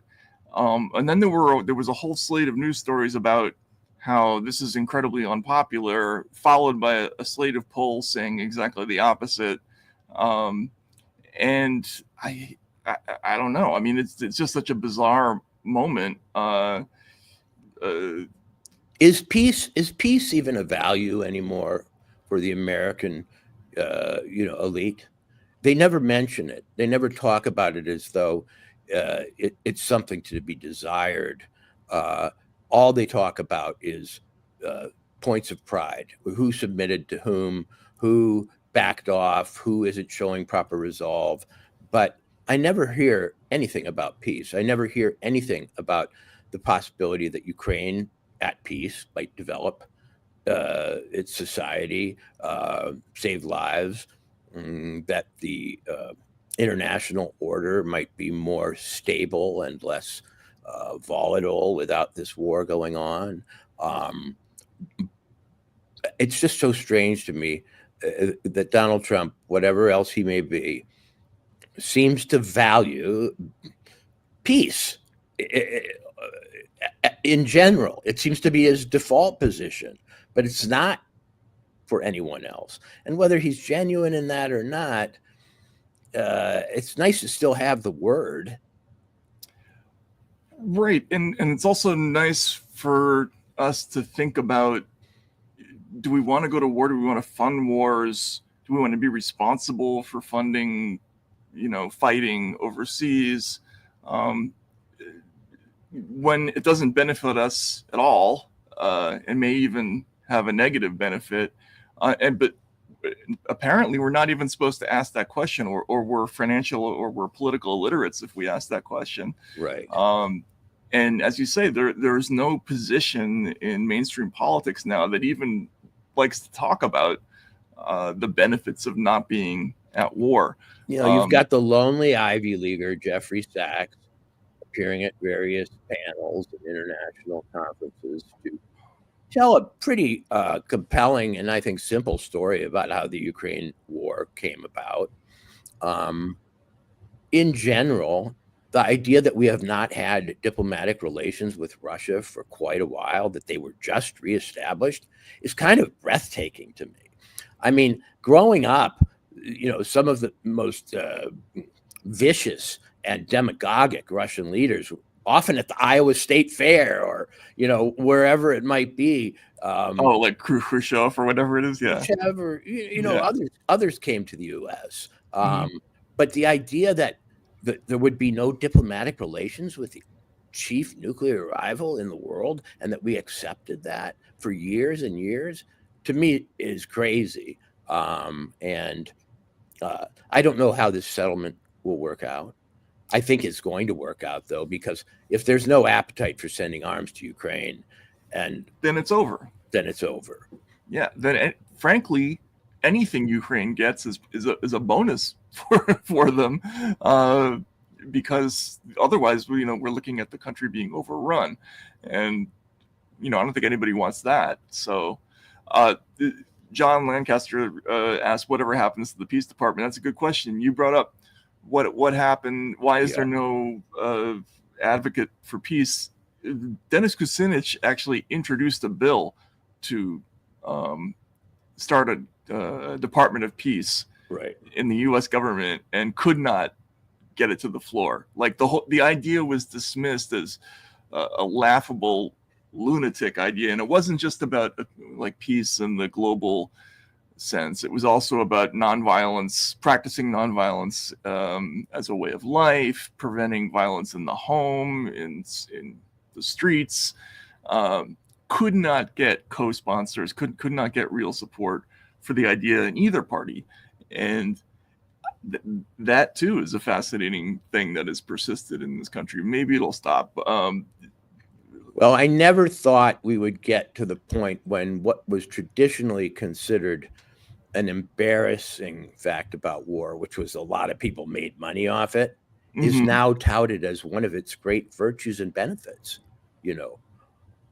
And then there was a whole slate of news stories about how this is incredibly unpopular, followed by a slate of polls saying exactly the opposite. And I don't know. I mean, it's just such a bizarre moment. Is peace even a value anymore for the American, elite? They never mention it. They never talk about it as though it's something to be desired. All they talk about is points of pride: who submitted to whom, who backed off, who isn't showing proper resolve. But I never hear anything about peace. I never hear anything about the possibility that Ukraine at peace might develop its society, save lives, that the international order might be more stable and less volatile without this war going on. It's just so strange to me that Donald Trump, whatever else he may be, seems to value peace. In general, it seems to be his default position, but it's not for anyone else. And whether he's genuine in that or not, it's nice to still have the word. Right. And it's also nice for us to think about, do we want to go to war? Do we want to fund wars? Do we want to be responsible for funding, fighting overseas? When it doesn't benefit us at all, and may even have a negative benefit. But apparently we're not even supposed to ask that question, or we're financial or we're political illiterates if we ask that question. Right. And as you say, there's no position in mainstream politics now that even likes to talk about the benefits of not being at war. You've got the lonely Ivy Leaguer, Jeffrey Sachs, appearing at various panels and international conferences to tell a pretty compelling and I think simple story about how the Ukraine war came about. In general, the idea that we have not had diplomatic relations with Russia for quite a while, that they were just reestablished, is kind of breathtaking to me. I mean, growing up, some of the most vicious and demagogic Russian leaders, often at the Iowa State Fair or wherever it might be. Like Khrushchev or whatever it is. Yeah. Whichever, Yeah. others came to the U.S. But the idea that there would be no diplomatic relations with the chief nuclear rival in the world, and that we accepted that for years and years, to me is crazy. And I don't know how this settlement will work out. I think it's going to work out, though, because if there's no appetite for sending arms to Ukraine, and then it's over. Yeah. Then frankly, anything Ukraine gets is a bonus for them, because otherwise, we're looking at the country being overrun, and I don't think anybody wants that. So, John Lancaster asked, "Whatever happens to the peace department?" That's a good question. You brought up what happened. Why is there no advocate for peace? Dennis Kucinich actually introduced a bill to start a Department of Peace in the U.S. government, and could not get it to the floor. Like the idea was dismissed as a laughable lunatic idea, and it wasn't just about like peace in the global sense. It was also about nonviolence, practicing nonviolence as a way of life, preventing violence in the home, in the streets. Could not get co-sponsors, could not get real support for the idea in either party. And that too is a fascinating thing that has persisted in this country. Maybe it'll stop. Well, I never thought we would get to the point when what was traditionally considered an embarrassing fact about war, which was a lot of people made money off it, is now touted as one of its great virtues and benefits.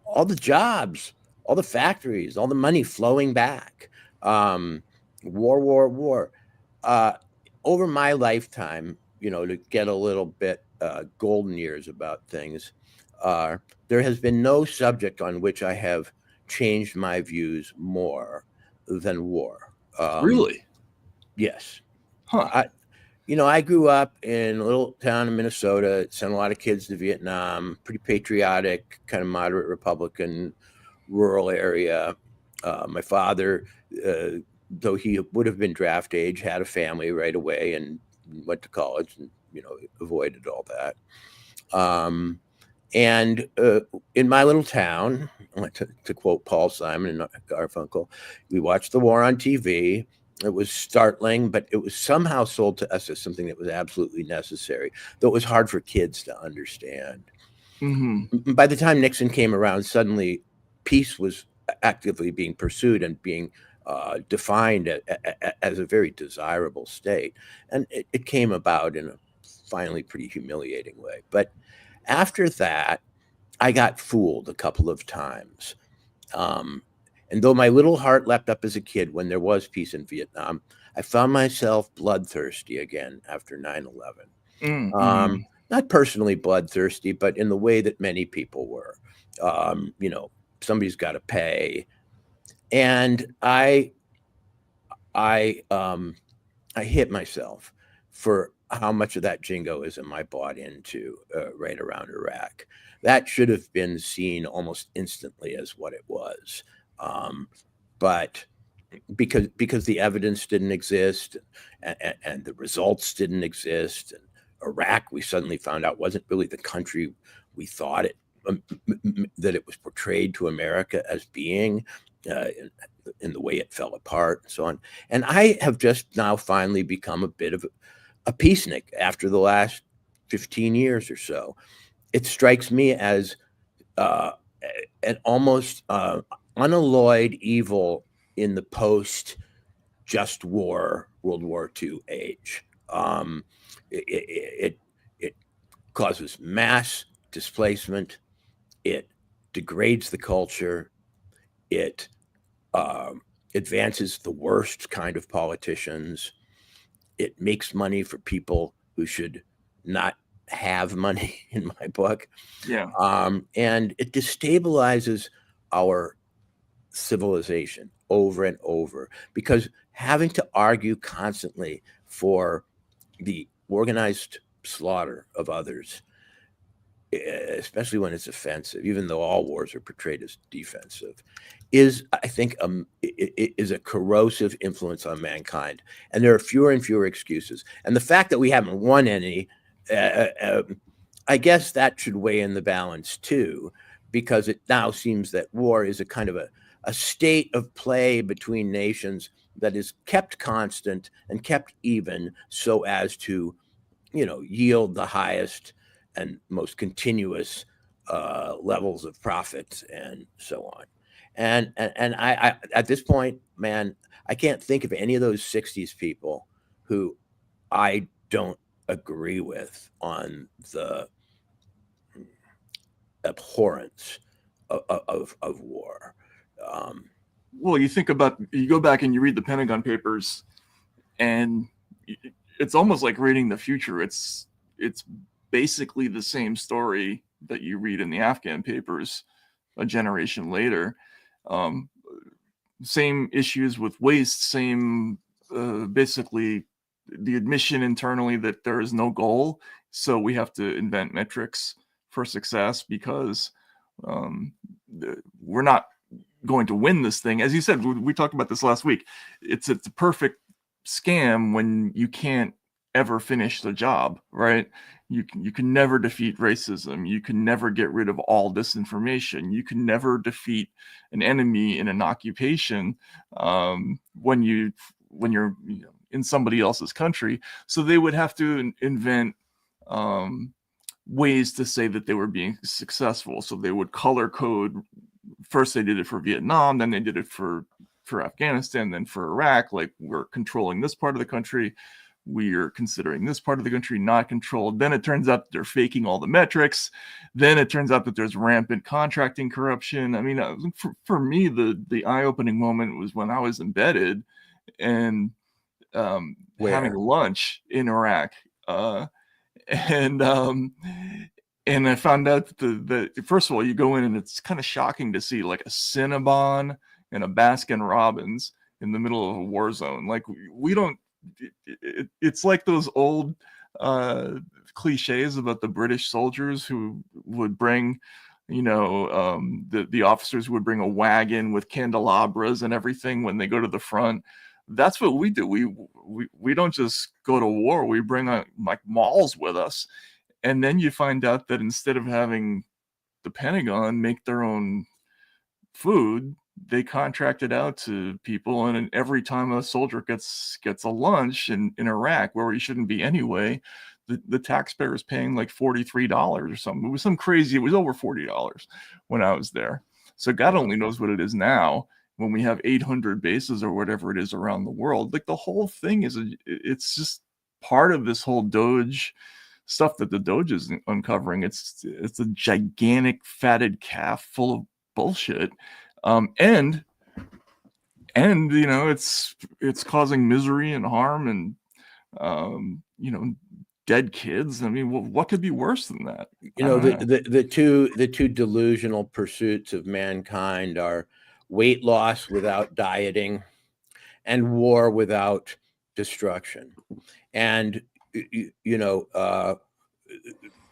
All the jobs, all the factories, all the money flowing back. War. Over my lifetime, to get a little bit golden years about things, there has been no subject on which I have changed my views more than war. Really? Yes. Huh. I grew up in a little town in Minnesota, sent a lot of kids to Vietnam, pretty patriotic, kind of moderate Republican, rural area. My father, though he would have been draft age, had a family right away and went to college and, avoided all that. And in my little town, to quote Paul Simon and Garfunkel, we watched the war on TV. It was startling, but it was somehow sold to us as something that was absolutely necessary, though it was hard for kids to understand. By the time Nixon came around, suddenly peace was actively being pursued and being defined as a very desirable state. And it came about in a finally pretty humiliating way. But after that, I got fooled a couple of times. And though my little heart leapt up as a kid when there was peace in Vietnam, I found myself bloodthirsty again after 9/11. Not personally bloodthirsty, but in the way that many people were. Somebody's got to pay. And I hit myself for how much of that jingoism I bought into right around Iraq. That should have been seen almost instantly as what it was. But because the evidence didn't exist and the results didn't exist, and Iraq, we suddenly found out, wasn't really the country we thought that it was portrayed to America as being, in the way it fell apart and so on. And I have just now finally become a bit of a peacenik after the last 15 years or so. It strikes me as an almost unalloyed evil in the post-just war, World War II age. It causes mass displacement. It degrades the culture. It advances the worst kind of politicians. It makes money for people who should not have money, in my book. Yeah. And it destabilizes our civilization over and over, because having to argue constantly for the organized slaughter of others, especially when it's offensive, even though all wars are portrayed as defensive, is, I think, is a corrosive influence on mankind. And there are fewer and fewer excuses. And the fact that we haven't won any, I guess that should weigh in the balance too, because it now seems that war is a kind of a state of play between nations that is kept constant and kept even so as to, yield the highest and most continuous levels of profit and so on. And I at this point, man, I can't think of any of those 60s people who I don't agree with on the abhorrence of war. Well, you go back and you read the Pentagon Papers, and it's almost like reading the future. It's basically the same story that you read in the Afghan papers a generation later. Same issues with waste, same basically the admission internally that there is no goal, so we have to invent metrics for success, because we're not going to win this thing. As you said, we talked about this last week. It's a perfect scam when you can't ever finish the job, right? You can never defeat racism. You can never get rid of all disinformation. You can never defeat an enemy in an occupation when you're in somebody else's country. So they would have to invent ways to say that they were being successful. So they would color code. First they did it for Vietnam, then they did it for Afghanistan, then for Iraq. Like, we're controlling this part of the country, we are considering this part of the country not controlled. Then it turns out that they're faking all the metrics. Then it turns out that there's rampant contracting corruption. I mean, for me, the eye-opening moment was when I was embedded and having lunch in Iraq. And I found out that first of all, you go in and it's kind of shocking to see like a Cinnabon and a Baskin Robbins in the middle of a war zone. Like, we don't. It's like those old cliches about the British soldiers who would bring, the officers would bring a wagon with candelabras and everything when they go to the front. That's what we do. We don't just go to war. We bring like malls with us. And then you find out that instead of having the Pentagon make their own food, they contract it out to people. And every time a soldier gets a lunch in Iraq, where he shouldn't be anyway, the taxpayer is paying like $43 or something. It was some crazy. It was over $40 when I was there. So God only knows what it is now, when we have 800 bases or whatever it is around the world. Like, the whole thing it's just part of this whole Doge stuff that the Doge is uncovering. It's a gigantic fatted calf full of bullshit. And it's causing misery and harm and dead kids. I mean, what could be worse than that? The two delusional pursuits of mankind are weight loss without dieting and war without destruction. And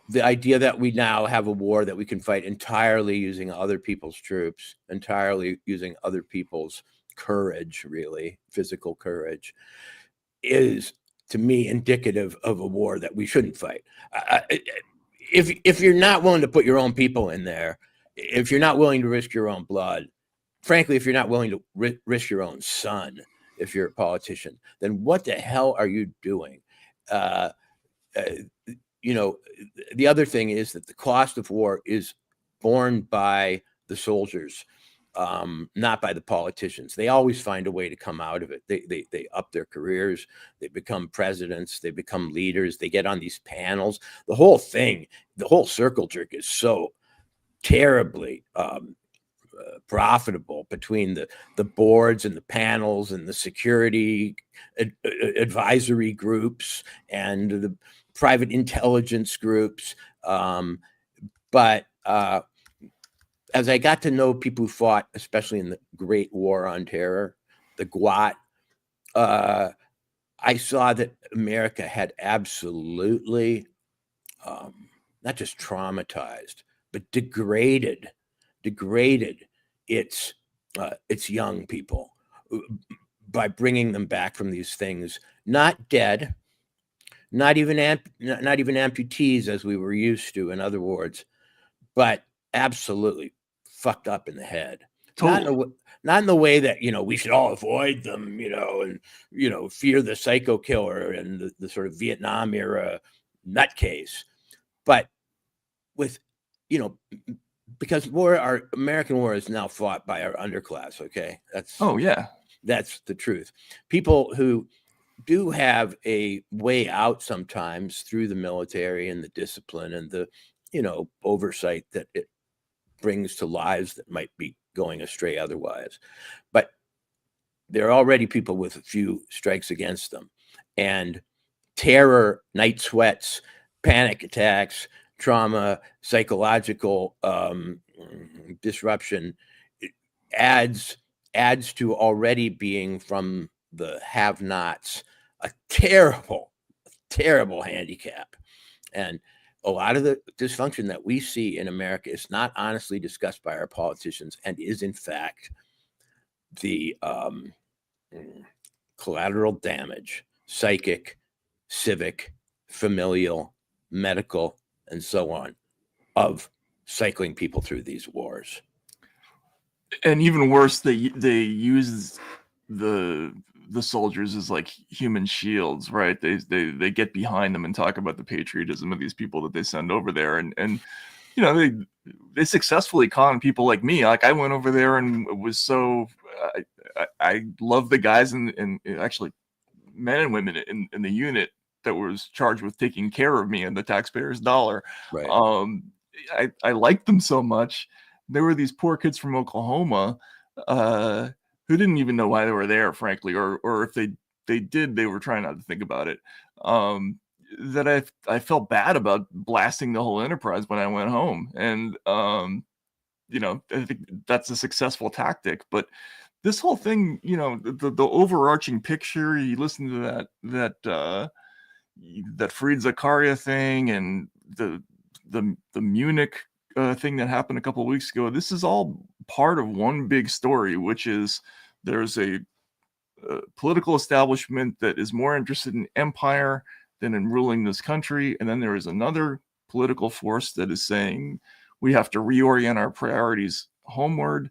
the idea that we now have a war that we can fight entirely using other people's troops, entirely using other people's courage, really physical courage, is to me indicative of a war that we shouldn't fight. If you're not willing to put your own people in there, if you're not willing to risk your own blood, frankly, if you're not willing to risk your own son, if you're a politician, then what the hell are you doing? The other thing is that the cost of war is borne by the soldiers, not by the politicians. They always find a way to come out of it. They up their careers. They become presidents. They become leaders. They get on these panels. The whole thing, the whole circle jerk is so terribly profitable between the boards and the panels and the security advisory groups and the private intelligence groups. But as I got to know people who fought, especially in the Great War on Terror, the GWAT, I saw that America had absolutely not just traumatized, but degraded its young people by bringing them back from these things, not dead, not even amputees as we were used to, in other words, but absolutely fucked up in the head. Totally. Not in the way that, we should all avoid them, and, fear the psycho killer and the sort of Vietnam era nutcase, but with, because our American war is now fought by our underclass. Okay. That's the truth. People who do have a way out sometimes through the military and the discipline and the, oversight that it brings to lives that might be going astray otherwise. But there are already people with a few strikes against them, and terror, night sweats, panic attacks, trauma, psychological disruption adds to already being, from the have-nots, a terrible handicap. And a lot of the dysfunction that we see in America is not honestly discussed by our politicians, and is in fact the collateral damage, psychic, civic, familial, medical, and so on, of cycling people through these wars. And even worse, they use the soldiers as like human shields, right? They get behind them and talk about the patriotism of these people that they send over there, and they successfully con people like me. Like, I went over there and was so I love the guys and actually men and women in the unit that was charged with taking care of me and the taxpayers' dollar. Right. I liked them so much. There were these poor kids from Oklahoma who didn't even know why they were there, frankly, or if they did, they were trying not to think about it. That I felt bad about blasting the whole enterprise when I went home, and I think that's a successful tactic. But this whole thing, the overarching picture, you listen to that Fareed Zakaria thing and the Munich thing that happened a couple of weeks ago. This is all part of one big story, which is there's a political establishment that is more interested in empire than in ruling this country, and then there is another political force that is saying we have to reorient our priorities homeward,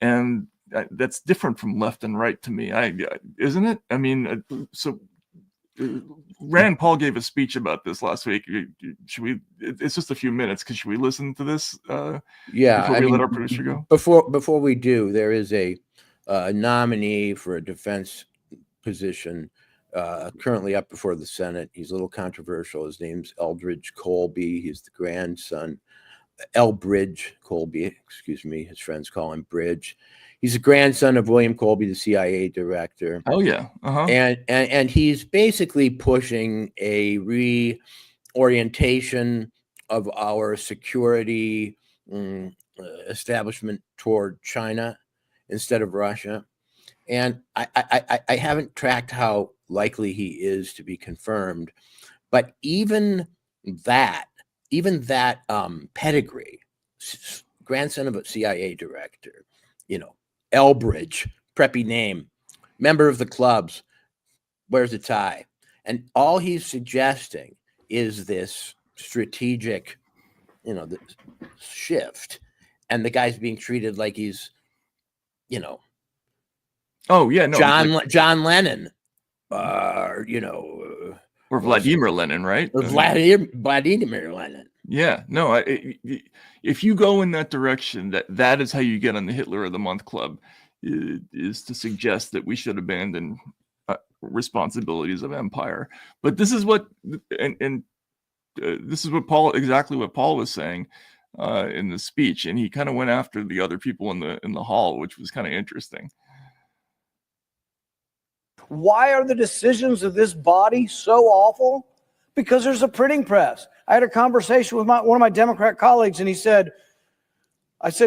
and that's different from left and right to me. Isn't it? I mean, so Rand Paul gave a speech about this last week. Should we? It's just a few minutes. Should we listen to this? Yeah. Before we let our producer go. Before we do, there is a nominee for a defense position currently up before the Senate. He's a little controversial. His name's Eldridge Colby. He's the grandson. Elbridge Colby, excuse me. His friends call him Bridge. He's a grandson of William Colby, the CIA director. Oh yeah, and he's basically pushing a reorientation of our security establishment toward China instead of Russia. And I haven't tracked how likely he is to be confirmed, but even that pedigree, grandson of a CIA director, Elbridge, preppy name, member of the clubs, wears a tie. And all he's suggesting is this strategic, the shift. And the guy's being treated like he's, oh yeah, no, John Lennon, or Vladimir Lenin, right? Vladimir Lenin. Yeah, no. If you go in that direction, that is how you get on the Hitler of the Month club, is to suggest that we should abandon responsibilities of empire. But this is what, and this is what exactly what Paul was saying. in the speech, and he kind of went after the other people in the hall, which was kind of interesting. Why are the decisions of this body so awful? Because there's a printing press. I had a conversation with one of my Democrat colleagues, and I said,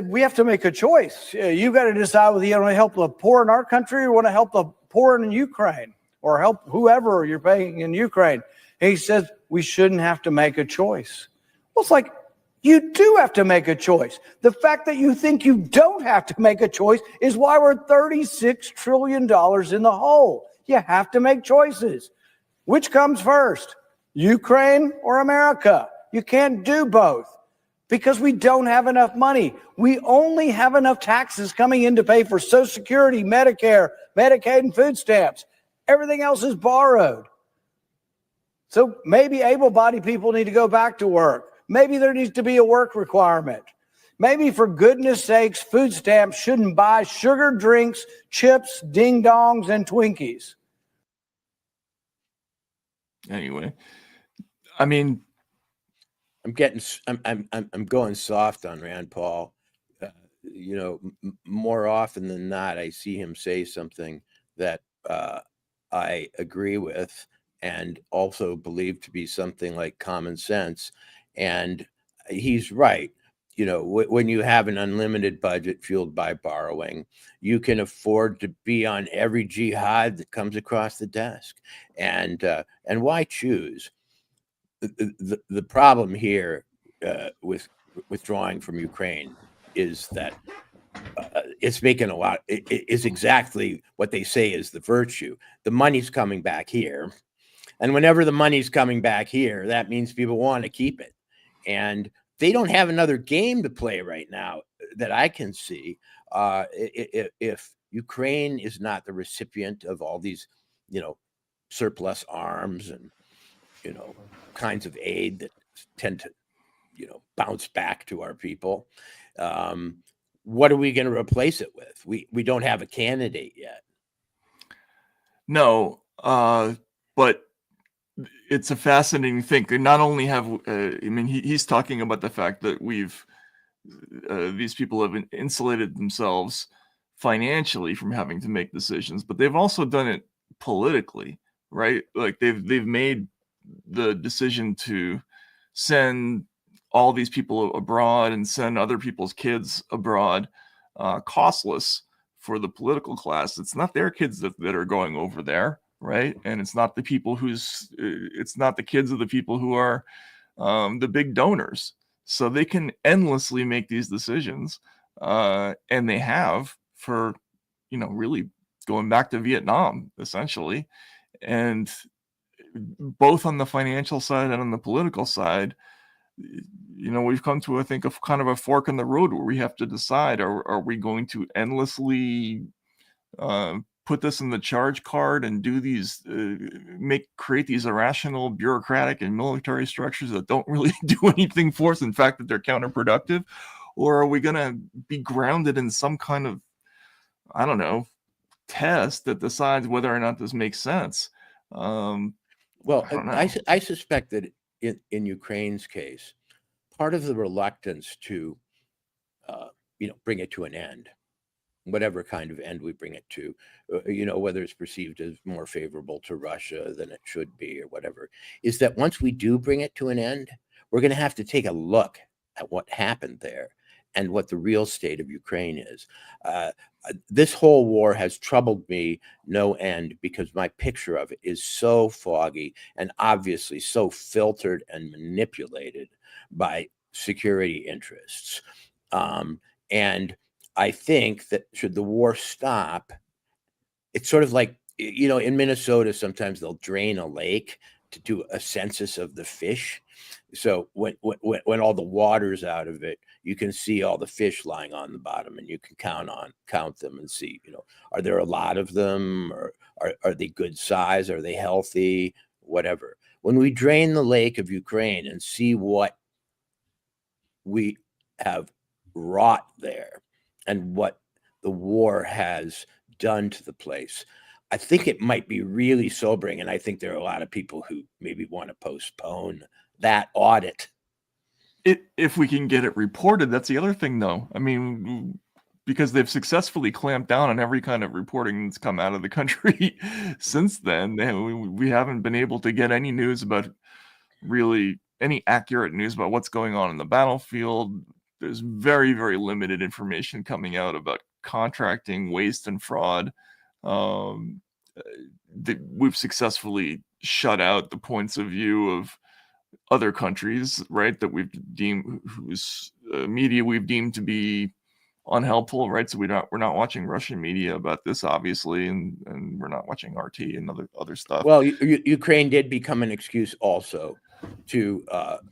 we have to make a choice. You got to decide whether you want to help the poor in our country or want to help the poor in Ukraine or help whoever you're paying in Ukraine. And he says, we shouldn't have to make a choice. Well, it's like, you do have to make a choice. The fact that you think you don't have to make a choice is why we're $36 trillion in the hole. You have to make choices. Which comes first, Ukraine or America? You can't do both because we don't have enough money. We only have enough taxes coming in to pay for Social Security, Medicare, Medicaid, and food stamps. Everything else is borrowed. So maybe able-bodied people need to go back to work. Maybe there needs to be a work requirement. Maybe, for goodness sakes, food stamps shouldn't buy sugar drinks, chips, ding-dongs, and Twinkies. Anyway, I mean, I'm going soft on Rand Paul. More often than not, I see him say something that I agree with and also believe to be something like common sense. And he's right. When you have an unlimited budget fueled by borrowing, you can afford to be on every jihad that comes across the desk. And why choose? The problem here with withdrawing from Ukraine is that it's making a lot. It is exactly what they say is the virtue. The money's coming back here. And whenever the money's coming back here, that means people want to keep it. And they don't have another game to play right now that I can see. If Ukraine is not the recipient of all these, surplus arms and, kinds of aid that tend to, bounce back to our people, what are we going to replace it with? We don't have a candidate yet. No, but it's a fascinating thing. They not only have, he's talking about the fact that these people have insulated themselves financially from having to make decisions, but they've also done it politically, right? Like they've made the decision to send all these people abroad and send other people's kids abroad, costless for the political class. It's not their kids that are going over there. Right. And it's not the people it's not the kids of the people who are the big donors. So they can endlessly make these decisions. And they have for, really going back to Vietnam, essentially. And both on the financial side and on the political side, we've come to, I think, of kind of a fork in the road where we have to decide, are we going to endlessly put this in the charge card and do these, create these irrational bureaucratic and military structures that don't really do anything for us, in fact, that they're counterproductive? Or are we going to be grounded in some kind of, I don't know, test that decides whether or not this makes sense? Well, I suspect that in Ukraine's case, part of the reluctance to, bring it to an end, whatever kind of end we bring it to, whether it's perceived as more favorable to Russia than it should be or whatever, is that once we do bring it to an end, we're going to have to take a look at what happened there and what the real state of Ukraine is. This whole war has troubled me no end because my picture of it is so foggy and obviously so filtered and manipulated by security interests. And I think that should the war stop, it's sort of like, in Minnesota, sometimes they'll drain a lake to do a census of the fish. So when all the water's out of it, you can see all the fish lying on the bottom and you can count them and see, are there a lot of them, or are they good size? Are they healthy? Whatever. When we drain the lake of Ukraine and see what we have wrought there and what the war has done to the place, I think it might be really sobering. And I think there are a lot of people who maybe want to postpone that audit if we can get it reported, that's the other thing, though. I mean, because they've successfully clamped down on every kind of reporting that's come out of the country since then. We haven't been able to get any news about really any accurate news about what's going on in the battlefield. There's very, very limited information coming out about contracting, waste, and fraud. We've successfully shut out the points of view of other countries, right, that we've deemed, whose media we've deemed to be unhelpful, right? So we're not watching Russian media about this, obviously, and we're not watching RT and other stuff. Well, Ukraine did become an excuse also to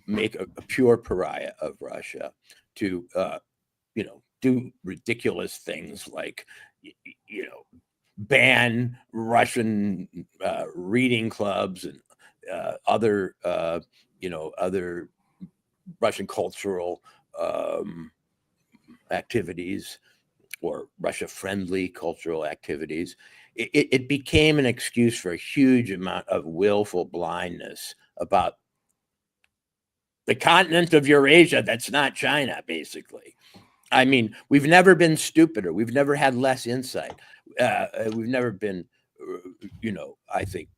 make a pure pariah of Russia, to do ridiculous things like ban Russian reading clubs and other Russian cultural activities or Russia-friendly cultural activities. It became an excuse for a huge amount of willful blindness about the continent of Eurasia that's not China, basically. I mean, we've never been stupider. We've never had less insight. We've never been, I think,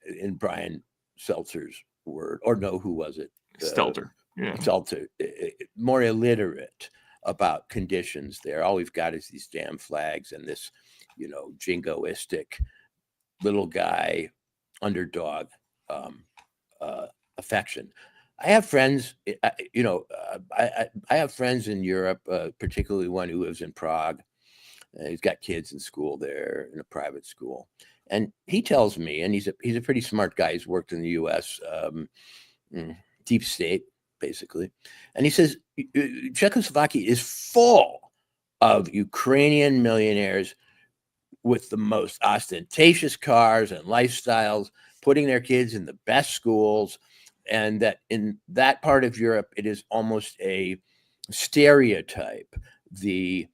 in Brian Seltzer's word, or no, who was it? Stelter. Yeah. Seltzer, more illiterate about conditions there. All we've got is these damn flags and this, jingoistic little guy underdog affection. I have friends, I have friends in Europe, particularly one who lives in Prague. He's got kids in school there, in a private school. And he tells me, and he's a pretty smart guy. He's worked in the U.S., deep state, basically. And he says, Czechoslovakia is full of Ukrainian millionaires with the most ostentatious cars and lifestyles, putting their kids in the best schools. And that in that part of Europe, it is almost a stereotype, the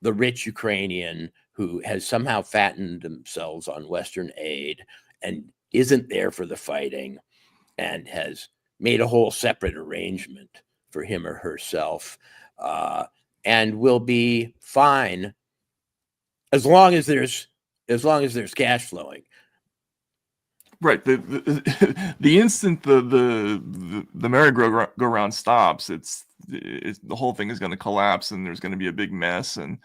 rich Ukrainian who has somehow fattened themselves on Western aid and isn't there for the fighting and has made a whole separate arrangement for him or herself, and will be fine as long as there's cash flowing. Right. The instant the merry-go-round stops, it's the whole thing is going to collapse, and there's going to be a big mess, and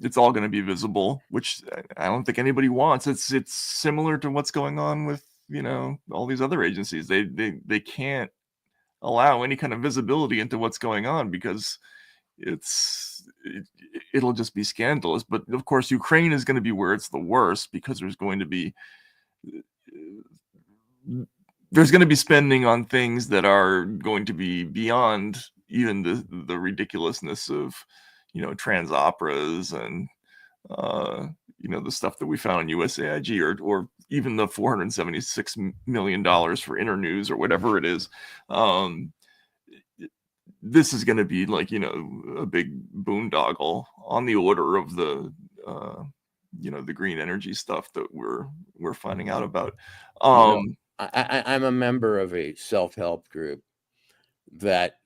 it's all going to be visible, which I don't think anybody wants. It's similar to what's going on with all these other agencies. They can't allow any kind of visibility into what's going on because it'll just be scandalous. But of course, Ukraine is going to be where it's the worst because there's going to be spending on things that are going to be beyond even the ridiculousness of trans operas and the stuff that we found in USAIG or even the $476 million for Internews or whatever it is. This is going to be like a big boondoggle on the order of the the green energy stuff that we're finding out about. I'm a member of a self-help group that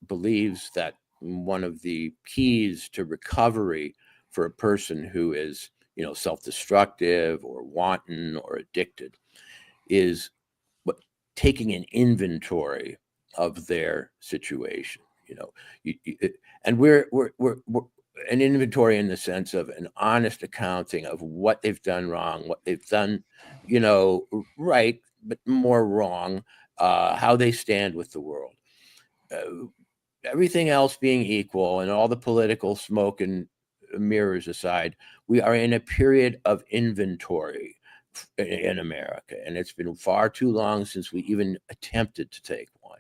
believes that one of the keys to recovery for a person who is self-destructive or wanton or addicted is taking an inventory of their situation. And we're an inventory in the sense of an honest accounting of what they've done wrong, what they've done, right, but more wrong, how they stand with the world. Everything else being equal and all the political smoke and mirrors aside, we are in a period of inventory in America. And it's been far too long since we even attempted to take one.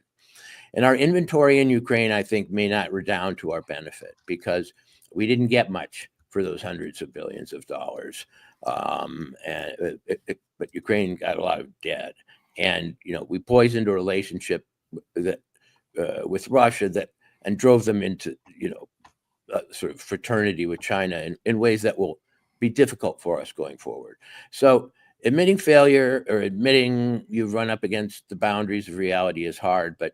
And our inventory in Ukraine, I think, may not redound to our benefit because we didn't get much for those hundreds of billions of dollars. But Ukraine got a lot of debt. And, we poisoned a relationship that with Russia and drove them into, sort of fraternity with China in ways that will be difficult for us going forward. So admitting failure or admitting you've run up against the boundaries of reality is hard, but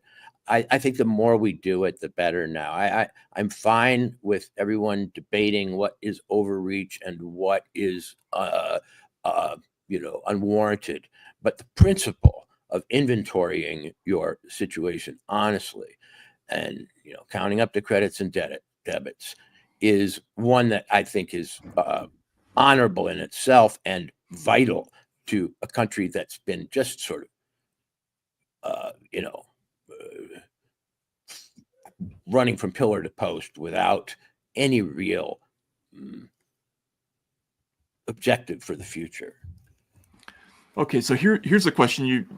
I think the more we do it, the better now. I'm fine with everyone debating what is overreach and what is, unwarranted. But the principle of inventorying your situation honestly and, counting up the credits and debits is one that I think is honorable in itself and vital to a country that's been just sort of, running from pillar to post without any real objective for the future. Okay, so here's a question.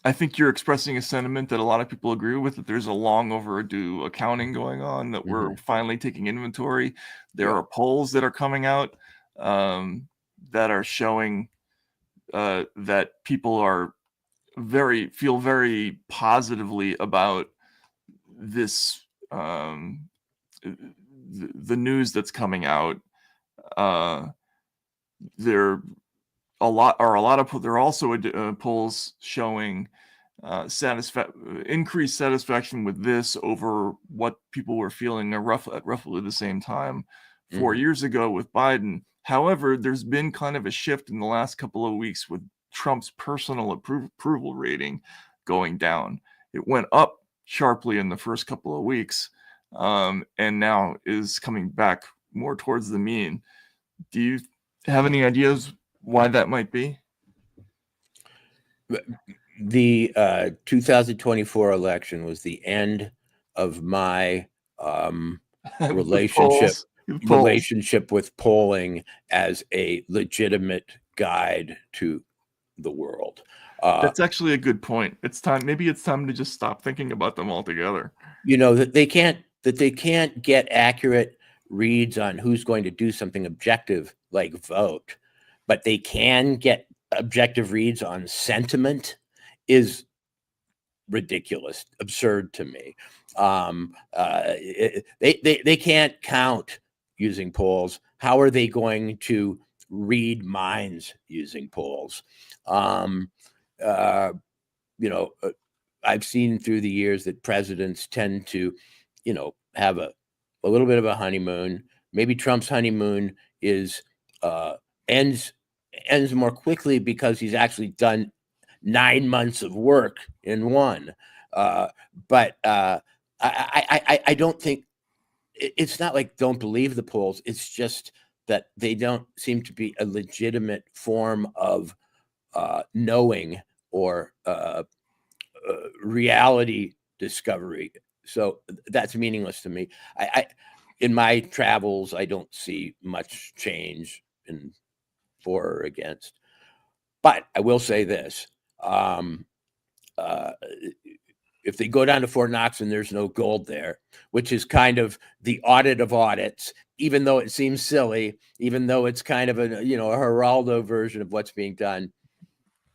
I think you're expressing a sentiment that a lot of people agree with, that there's a long overdue accounting going on, that we're finally taking inventory. There are polls that are coming out that are showing that people are feel very positively about this, the news that's coming out. There are also polls showing increased satisfaction with this over what people were feeling at roughly the same time 4 years ago with Biden. However, there's been kind of a shift in the last couple of weeks with Trump's personal approval rating going down. It went up sharply in the first couple of weeks, and now is coming back more towards the mean. Do you have any ideas why that might be? The 2024 election was the end of my relationship with polling as a legitimate guide to the world. That's actually a good point. Maybe it's time to just stop thinking about them altogether. That they can't get accurate reads on who's going to do something objective like vote, but they can get objective reads on sentiment is ridiculous, absurd to me. They can't count using polls. How are they going to read minds using polls? I've seen through the years that presidents tend to, have a little bit of a honeymoon. Maybe Trump's honeymoon ends more quickly because he's actually done 9 months of work in one. But I don't think it's not like don't believe the polls. It's just that they don't seem to be a legitimate form of knowing or reality discovery. So that's meaningless to me. In my travels, I don't see much change in for or against. But I will say this. If they go down to Fort Knox and there's no gold there, which is kind of the audit of audits, even though it seems silly, even though it's kind of a Geraldo version of what's being done.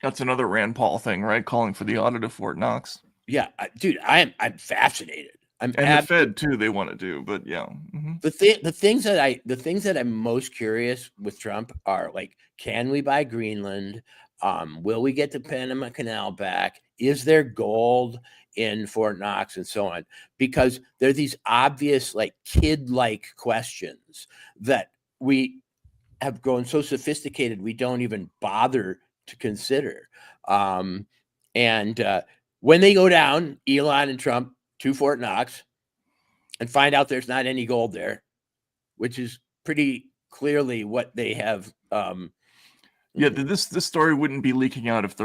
That's another Rand Paul thing, right? Calling for the audit of Fort Knox. Yeah, dude, I'm fascinated. The Fed too, they want to do, but yeah. The things that I'm most curious with Trump are like, can we buy Greenland? Will we get the Panama Canal back? Is there gold in Fort Knox and so on? Because there are these obvious, like kid-like questions that we have grown so sophisticated we don't even bother to consider. When they go down, Elon and Trump, to Fort Knox and find out there's not any gold there, which is pretty clearly what they have. This story wouldn't be leaking out if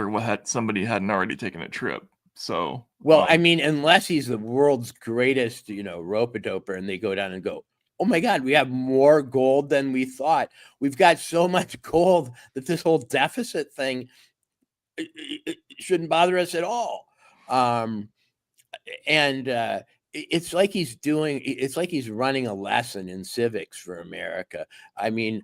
somebody hadn't already taken a trip. So, I mean, unless he's the world's greatest, rope-a-doper, and they go down and go, oh my God, we have more gold than we thought. We've got so much gold that this whole deficit thing it shouldn't bother us at all. It's like he's running a lesson in civics for America. I mean,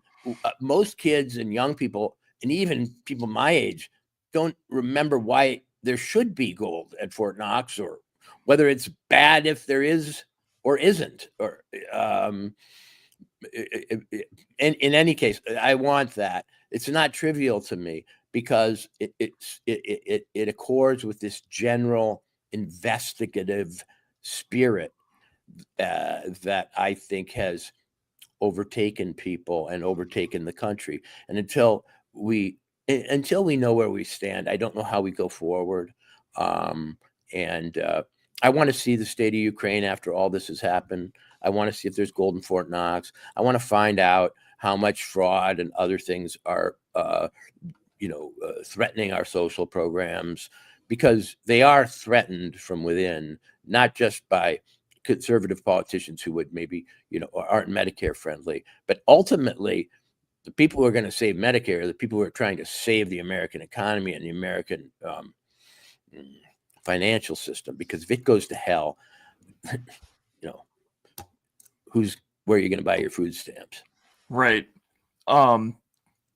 most kids and young people, and even people my age, don't remember why there should be gold at Fort Knox, or whether it's bad if there is or isn't. Or in any case, I want that. it's not trivial to me, because it accords with this general investigative spirit that I think has overtaken people and overtaken the country. And until we know where we stand, I don't know how we go forward. And I want to see the state of Ukraine after all this has happened. I want to see if there's gold in Fort Knox. I want to find out how much fraud and other things are, threatening our social programs, because they are threatened from within, not just by conservative politicians who would maybe, aren't Medicare friendly, but ultimately the people who are going to save Medicare are the people who are trying to save the American economy and the American financial system. Because if it goes to hell, where are you going to buy your food stamps? Right.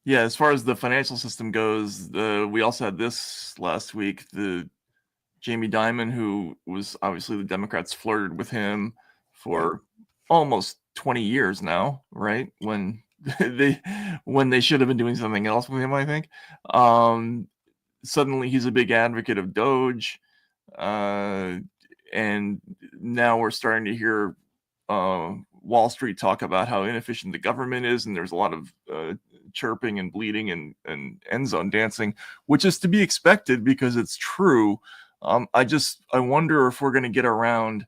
Yeah, as far as the financial system goes, we also had this last week, the Jamie Dimon, who was obviously the Democrats flirted with him for almost 20 years now, right? When they should have been doing something else with him, I think. Suddenly he's a big advocate of Doge. And now we're starting to hear Wall Street talk about how inefficient the government is, and there's a lot of chirping and bleeding and end zone dancing, which is to be expected because it's true. I wonder if we're going to get around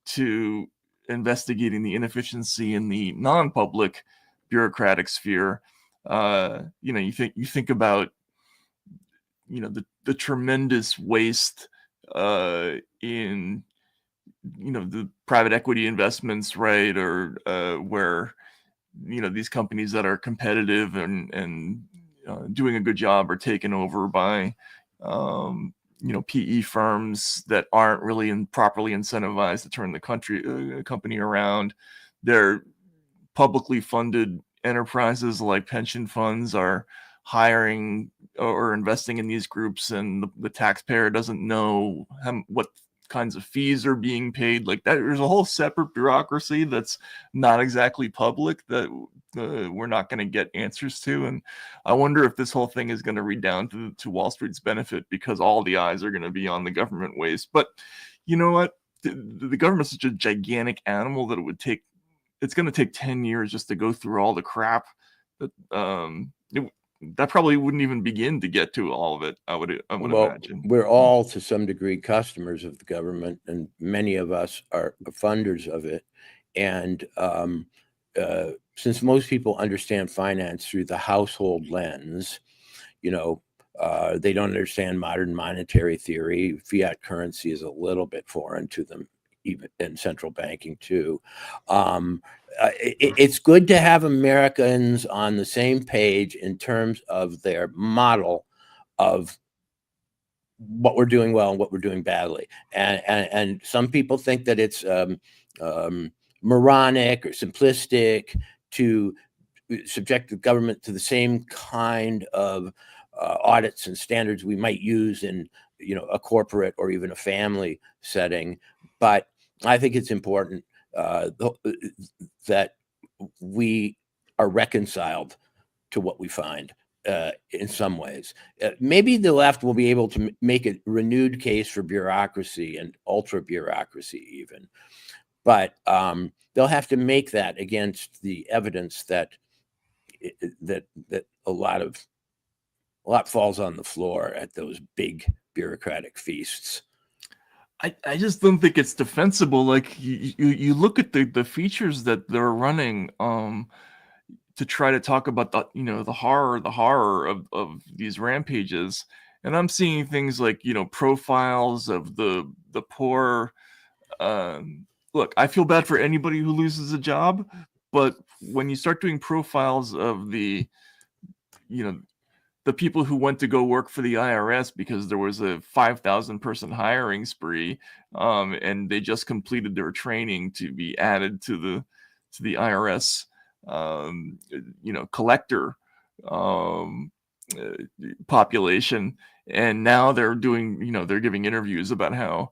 to investigating the inefficiency in the non-public bureaucratic sphere. You think about the tremendous waste in the private equity investments, right? Or where these companies that are competitive and doing a good job are taken over by PE firms that aren't really properly incentivized to turn the company around. They're publicly funded enterprises like pension funds are hiring or investing in these groups, and the taxpayer doesn't know what kinds of fees are being paid. Like that, there's a whole separate bureaucracy that's not exactly public that we're not going to get answers to. And I wonder if this whole thing is going to redound to Wall Street's benefit, because all the eyes are going to be on the government waste. But you know what? The government's such a gigantic animal that it's going to take 10 years just to go through all the crap that that probably wouldn't even begin to get to all of it. I would imagine. We're all to some degree customers of the government, and many of us are funders of it. And since most people understand finance through the household lens, they don't understand modern monetary theory. Fiat currency is a little bit foreign to them, even in central banking too. It's good to have Americans on the same page in terms of their model of what we're doing well and what we're doing badly. And some people think that it's moronic or simplistic to subject the government to the same kind of audits and standards we might use in a corporate or even a family setting. But I think it's important that we are reconciled to what we find in some ways. Maybe the left will be able to make a renewed case for bureaucracy and ultra bureaucracy even, but they'll have to make that against the evidence that a lot falls on the floor at those big bureaucratic feasts. I just don't think it's defensible. Like you look at the features that they're running to try to talk about the horror of these rampages, and I'm seeing things like profiles of the poor. Look, I feel bad for anybody who loses a job, but when you start doing profiles of the people who went to go work for the IRS because there was a 5,000 person hiring spree, and they just completed their training to be added to the IRS, collector population, and now they're doing, they're giving interviews about how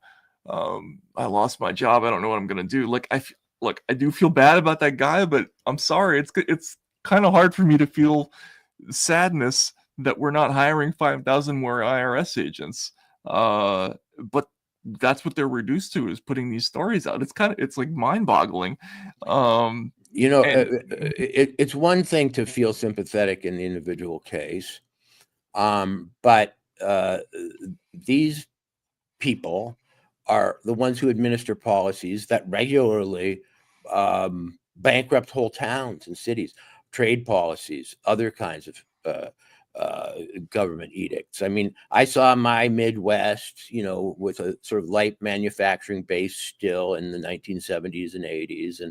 I lost my job. I don't know what I'm gonna do. Like I do feel bad about that guy, but I'm sorry, it's kind of hard for me to feel sadness that we're not hiring 5,000 more IRS agents. But that's what they're reduced to, is putting these stories out. It's like mind-boggling. You know, and- it's one thing to feel sympathetic in the individual case, but these people are the ones who administer policies that regularly bankrupt whole towns and cities, trade policies, other kinds of government edicts. I mean, I saw my Midwest, you know, with a sort of light manufacturing base still in the 1970s and 80s,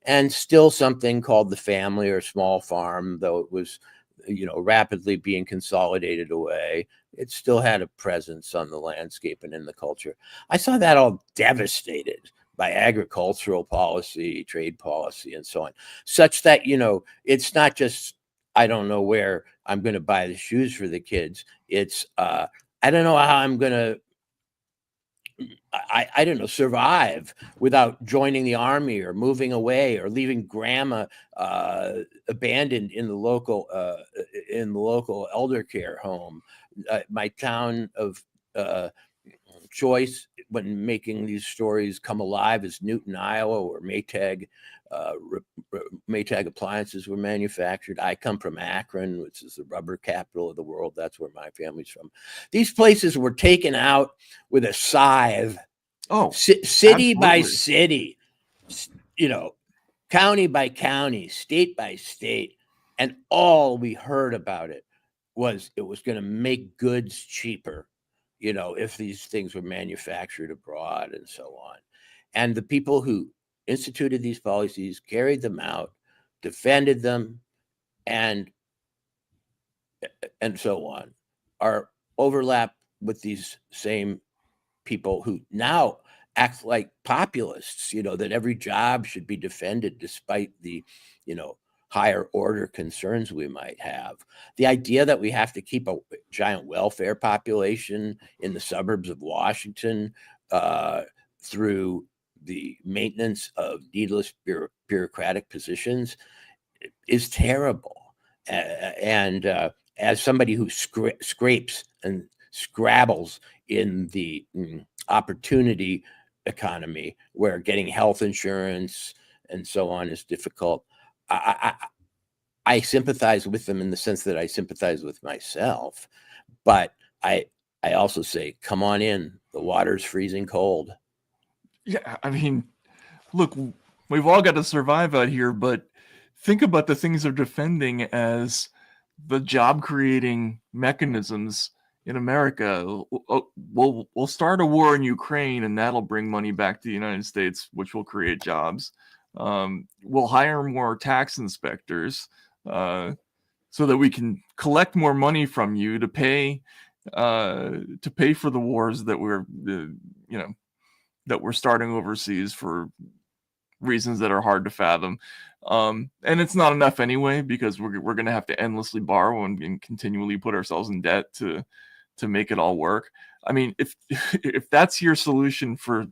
and still something called the family or small farm, though it was, you know, rapidly being consolidated away. It still had a presence on the landscape and in the culture. I saw that all devastated by agricultural policy, trade policy, and so on, such that, you know, it's not just, I don't know where I'm going to buy the shoes for the kids. It's, I don't know how I'm going to, I don't know, survive without joining the army or moving away or leaving grandma abandoned in the local elder care home. My town of choice when making these stories come alive is Newton, Iowa, where Maytag appliances were manufactured. I come from Akron, which is the rubber capital of the world. That's where my family's from. These places were taken out with a scythe. Oh, city by absolutely. city, you know, county by county, state by state. And all we heard about it was going to make goods cheaper, you know, if these things were manufactured abroad and so on. And the people who instituted these policies, carried them out, defended them, and so on, are overlapped with these same people who now act like populists, you know, that every job should be defended despite the, you know, higher order concerns we might have. The idea that we have to keep a giant welfare population in the suburbs of Washington through the maintenance of needless bureaucratic positions is terrible. And as somebody who scrapes and scrabbles in the opportunity economy, where getting health insurance and so on is difficult, I sympathize with them in the sense that I sympathize with myself, but I also say, come on in, the water's freezing cold. Yeah, I mean, look, we've all got to survive out here, but think about the things they're defending as the job creating mechanisms in America. We'll start a war in Ukraine, and that'll bring money back to the United States, which will create jobs. We'll hire more tax inspectors so that we can collect more money from you to pay for the wars that we're starting overseas for reasons that are hard to fathom. And it's not enough anyway, because we're going to have to endlessly borrow and continually put ourselves in debt to make it all work. I mean, if that's your solution for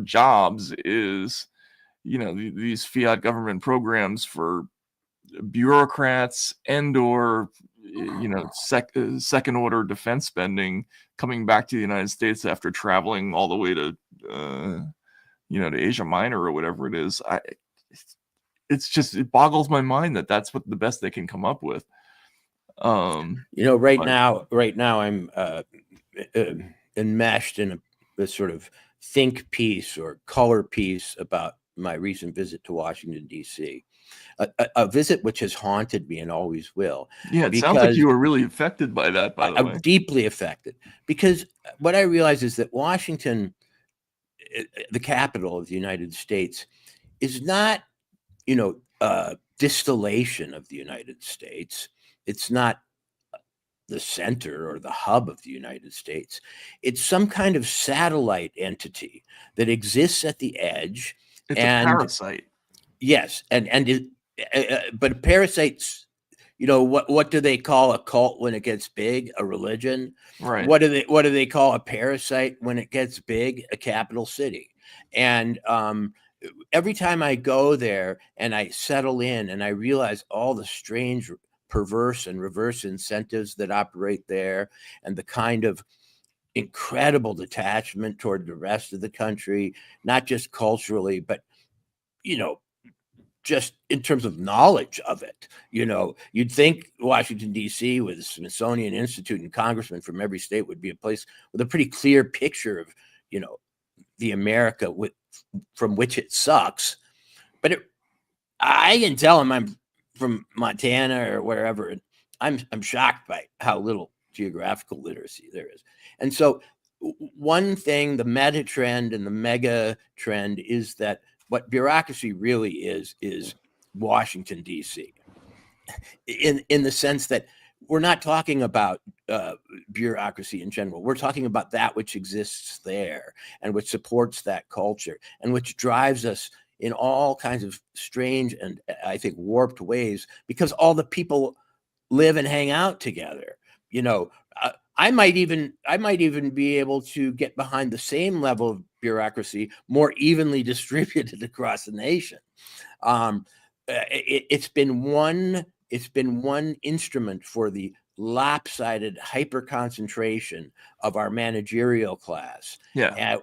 jobs, is, you know, these fiat government programs for bureaucrats or, you know, second order defense spending coming back to the United States after traveling all the way to you know, to Asia Minor or whatever it is. It boggles my mind that that's what the best they can come up with. You know, right now I'm enmeshed in a sort of think piece or color piece about my recent visit to Washington, D.C., a visit which has haunted me and always will. Yeah, it sounds like you were really affected by that, by the way. I'm deeply affected, because what I realize is that Washington, the capital of the United States, is not, you know, distillation of the United States. It's not the center or the hub of the United States. It's some kind of satellite entity that exists at the edge. It's a parasite. Yes, but parasites, you know, what do they call a cult when it gets big? A religion. Right. What do they call a parasite when it gets big? A capital city. And every time I go there and I settle in and I realize all the strange, perverse and reverse incentives that operate there, and the kind of incredible detachment toward the rest of the country, not just culturally, but, just in terms of knowledge of it. You'd think Washington, D.C., with the Smithsonian Institute and congressmen from every state would be a place with a pretty clear picture of, the America from which it sucks. But I can tell them I'm from Montana or wherever, and I'm shocked by how little geographical literacy there is. And so one thing, the meta trend and the mega trend, is that what bureaucracy really is Washington, D.C. in the sense that we're not talking about bureaucracy in general. We're talking about that which exists there and which supports that culture and which drives us in all kinds of strange and, I think, warped ways, because all the people live and hang out together. I might even be able to get behind the same level of bureaucracy more evenly distributed across the nation. It's been one instrument for the lopsided hyper concentration of our managerial class,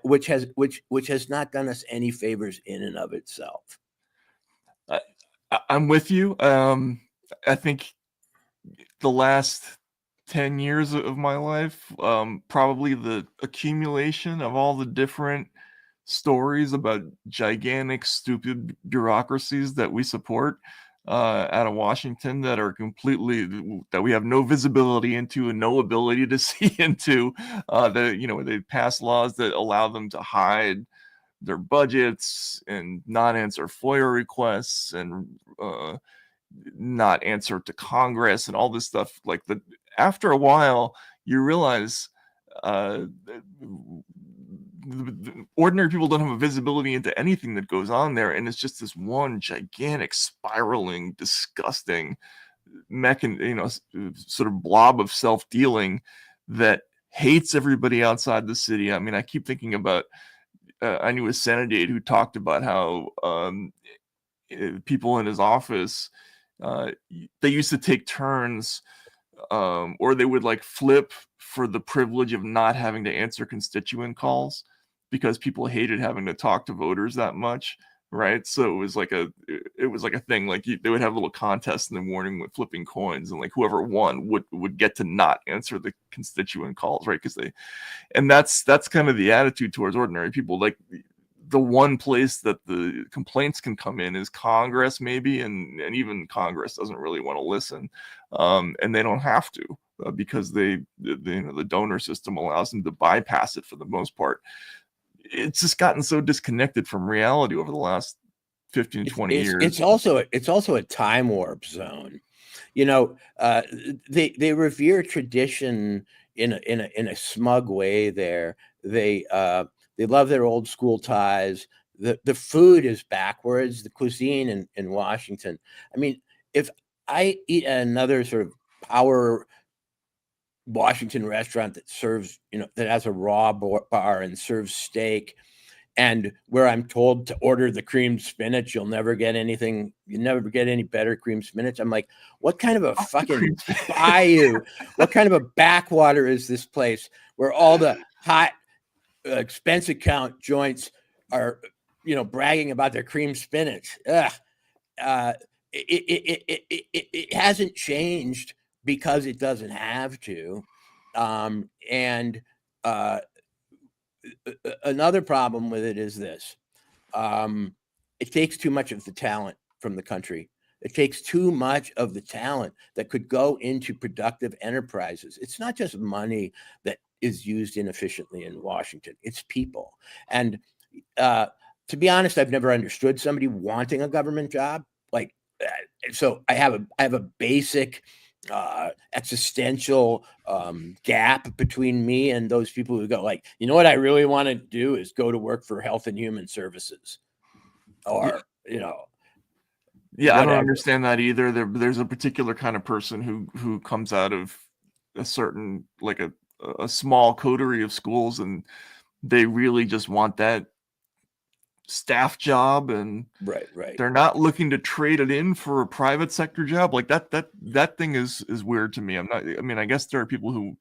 which has not done us any favors in and of itself. I'm with you. I think the last 10 years of my life, probably the accumulation of all the different stories about gigantic, stupid bureaucracies that we support out of Washington that are that we have no visibility into and no ability to see into. They pass laws that allow them to hide their budgets and not answer FOIA requests and not answer to Congress and all this stuff. After a while, you realize ordinary people don't have a visibility into anything that goes on there, and it's just this one gigantic, spiraling, disgusting sort of blob of self-dealing that hates everybody outside the city. I mean, I keep thinking about I knew a senator who talked about how people in his office, they used to take turns, or they would flip for the privilege of not having to answer constituent calls because people hated having to talk to voters that much, right? So it was like a thing. They would have little contests in the morning with flipping coins, and whoever won would get to not answer the constituent calls, right? And that's kind of the attitude towards ordinary people. The one place that the complaints can come in is Congress, maybe, and even Congress doesn't really want to listen, and they don't have to because the donor system allows them to bypass it for the most part. It's just gotten so disconnected from reality over the last 15, 20 years. It's also a time warp zone. They revere tradition in a smug way there. They love their old school ties. The food is backwards, the cuisine in Washington. I mean, if I eat at another sort of power Washington restaurant that serves, that has a raw bar and serves steak, and where I'm told to order the creamed spinach, you'll never get any better creamed spinach. I'm like, what kind of a fucking bayou, what kind of a backwater is this place where all the hot expense account joints are, bragging about their creamed spinach? It hasn't changed because it doesn't have to. And another problem with it is this. It takes too much of the talent from the country. It takes too much of the talent that could go into productive enterprises. It's not just money that is used inefficiently in Washington. It's people. And to be honest, I've never understood somebody wanting a government job. So I have a basic existential gap between me and those people who go what I really want to do is go to work for Health and Human Services, or I don't understand that either. There's a particular kind of person who comes out of a certain a small coterie of schools, and they really just want that staff job, and Right. they're not looking to trade it in for a private sector job. Like that thing is weird to me. I mean, I guess there are people who,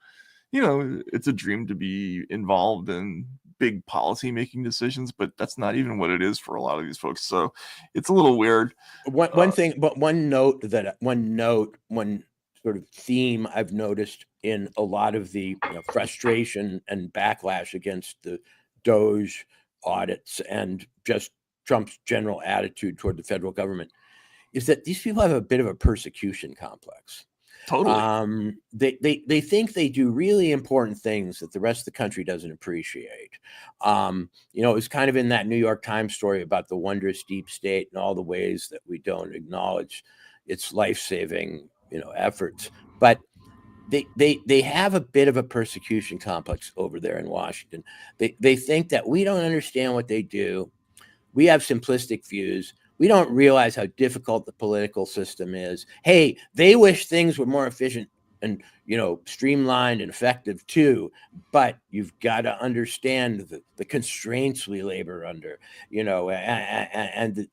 it's a dream to be involved in big policy making decisions, but that's not even what it is for a lot of these folks. So it's a little weird. One sort of theme I've noticed in a lot of the frustration and backlash against the Doge audits and just Trump's general attitude toward the federal government is that these people have a bit of a persecution complex. Totally. They think they do really important things that the rest of the country doesn't appreciate. It was kind of in that New York Times story about the wondrous deep state and all the ways that we don't acknowledge its life-saving, efforts. But they have a bit of a persecution complex over there in Washington. They think that we don't understand what they do. We have simplistic views. We don't realize how difficult the political system is. Hey, they wish things were more efficient and, streamlined and effective too. But you've got to understand the constraints we labor under, and the,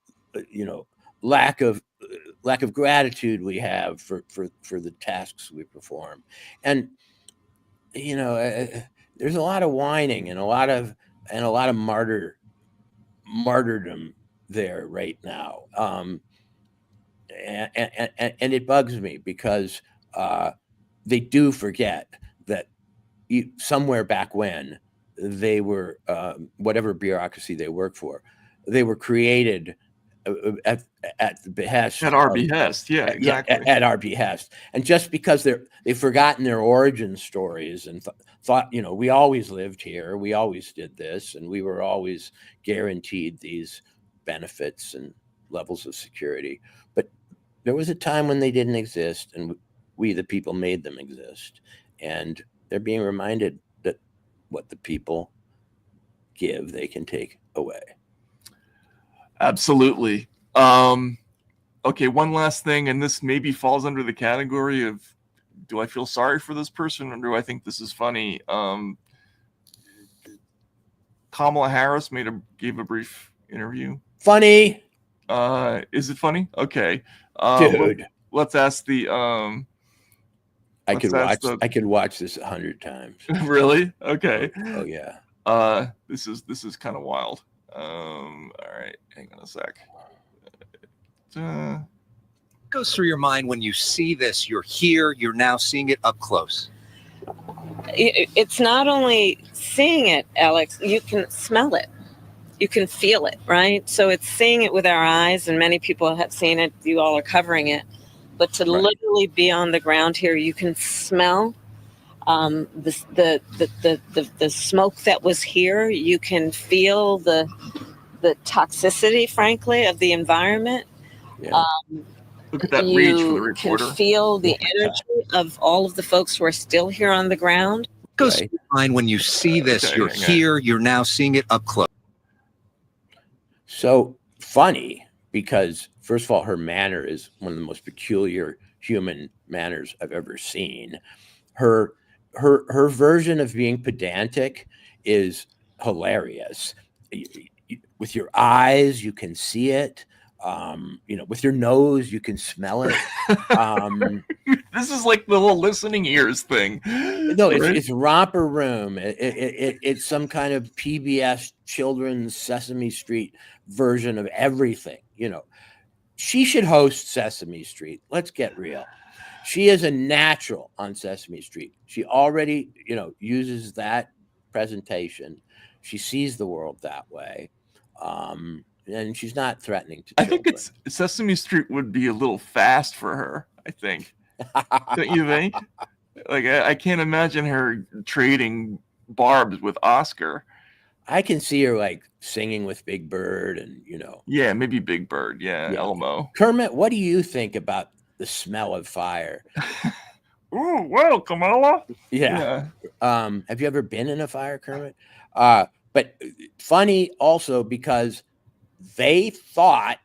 lack of gratitude we have for the tasks we perform. And, there's a lot of whining and a lot of martyrdom there right now. And it bugs me because they do forget that somewhere back when they were, whatever bureaucracy they work for, they were created at the behest. At our behest, yeah, exactly. At our behest. And just because they've forgotten their origin stories and thought, we always lived here, we always did this, and we were always guaranteed these benefits and levels of security. But there was a time when they didn't exist, and we, the people, made them exist. And they're being reminded that what the people give, they can take away. Absolutely. Okay, one last thing, and this maybe falls under the category of, do I feel sorry for this person or do I think this is funny? Kamala Harris gave a brief interview. Funny. Is it funny? Okay. Dude. Let's ask the I could watch this 100 times. Really? Okay. Oh yeah. This is kind of wild. All right, hang on a sec. Goes through your mind when you see this? You're here, you're now seeing it up close. It's not only seeing it, Alex, you can smell it. You can feel it, right? So it's seeing it with our eyes, and many people have seen it. You all are covering it. But to literally be on the ground here, you can smell the smoke that was here. You can feel the toxicity, frankly, of the environment. Yeah. Look at that reach for the reporter. You can feel the energy of all of the folks who are still here on the ground. Goes through your mind when you see this? You're here, you're now seeing it up close. So funny, because first of all, her manner is one of the most peculiar human manners I've ever seen. Her version of being pedantic is hilarious. With your eyes, you can see it. With your nose, you can smell it. This is like the whole listening ears thing. No, it's Romper Room. It's some kind of PBS children's Sesame Street version of everything. She should host Sesame Street. Let's get real. She is a natural on Sesame Street. She already, uses that presentation. She sees the world that way. And she's not threatening to children. I think Sesame Street would be a little fast for her, I think. Don't you think? Like, I can't imagine her trading barbs with Oscar. I can see her like singing with Big Bird and, Yeah, maybe Big Bird. Yeah, Elmo. Kermit, what do you think about the smell of fire? Oh, well, Kamala. Yeah. Have you ever been in a fire, Kermit? But funny also because they thought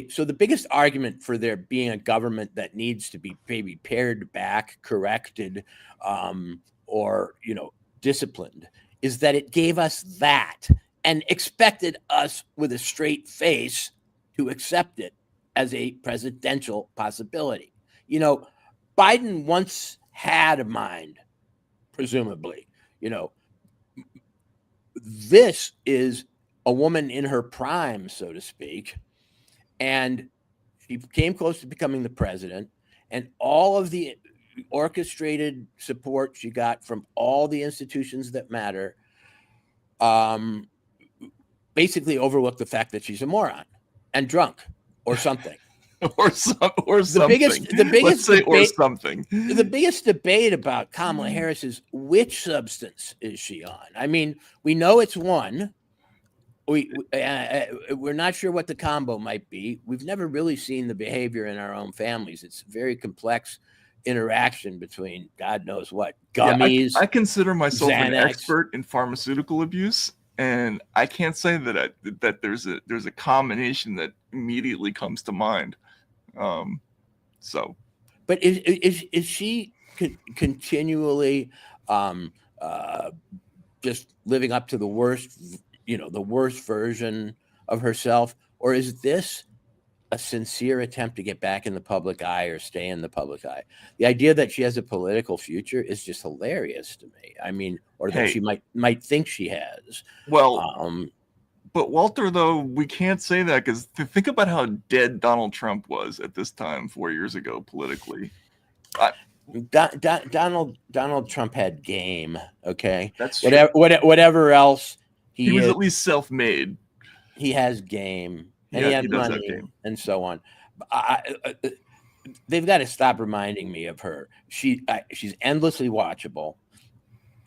so the biggest argument for there being a government that needs to be maybe pared back, corrected, or disciplined is that it gave us that and expected us with a straight face to accept it as a presidential possibility. You know, Biden once had a mind, presumably. You know, this is a woman in her prime, so to speak, and she came close to becoming the president, and all of the orchestrated support she got from all the institutions that matter basically overlooked the fact that she's a moron and drunk or something. or something. The biggest Let's say debate, or something. The biggest debate about Kamala Harris is which substance is she on? I mean, we know it's one. We're not sure what the combo might be. We've never really seen the behavior in our own families. It's a very complex interaction between God knows what gummies. I consider myself Xanax. an expert in pharmaceutical abuse, and I can't say that that there's a combination that immediately comes to mind. But is she continually just living up to the worst? The worst version of herself, or is this a sincere attempt to get back in the public eye or stay in the public eye? The idea that she has a political future is just hilarious to me. I mean, or that she might think she has. Well, but Walter, though, we can't say that because think about how dead Donald Trump was at this time 4 years ago politically. Donald Trump had game. Okay, that's true. Whatever else. He was at least self-made. He has game, and he had money, and so on. They've got to stop reminding me of her. She's endlessly watchable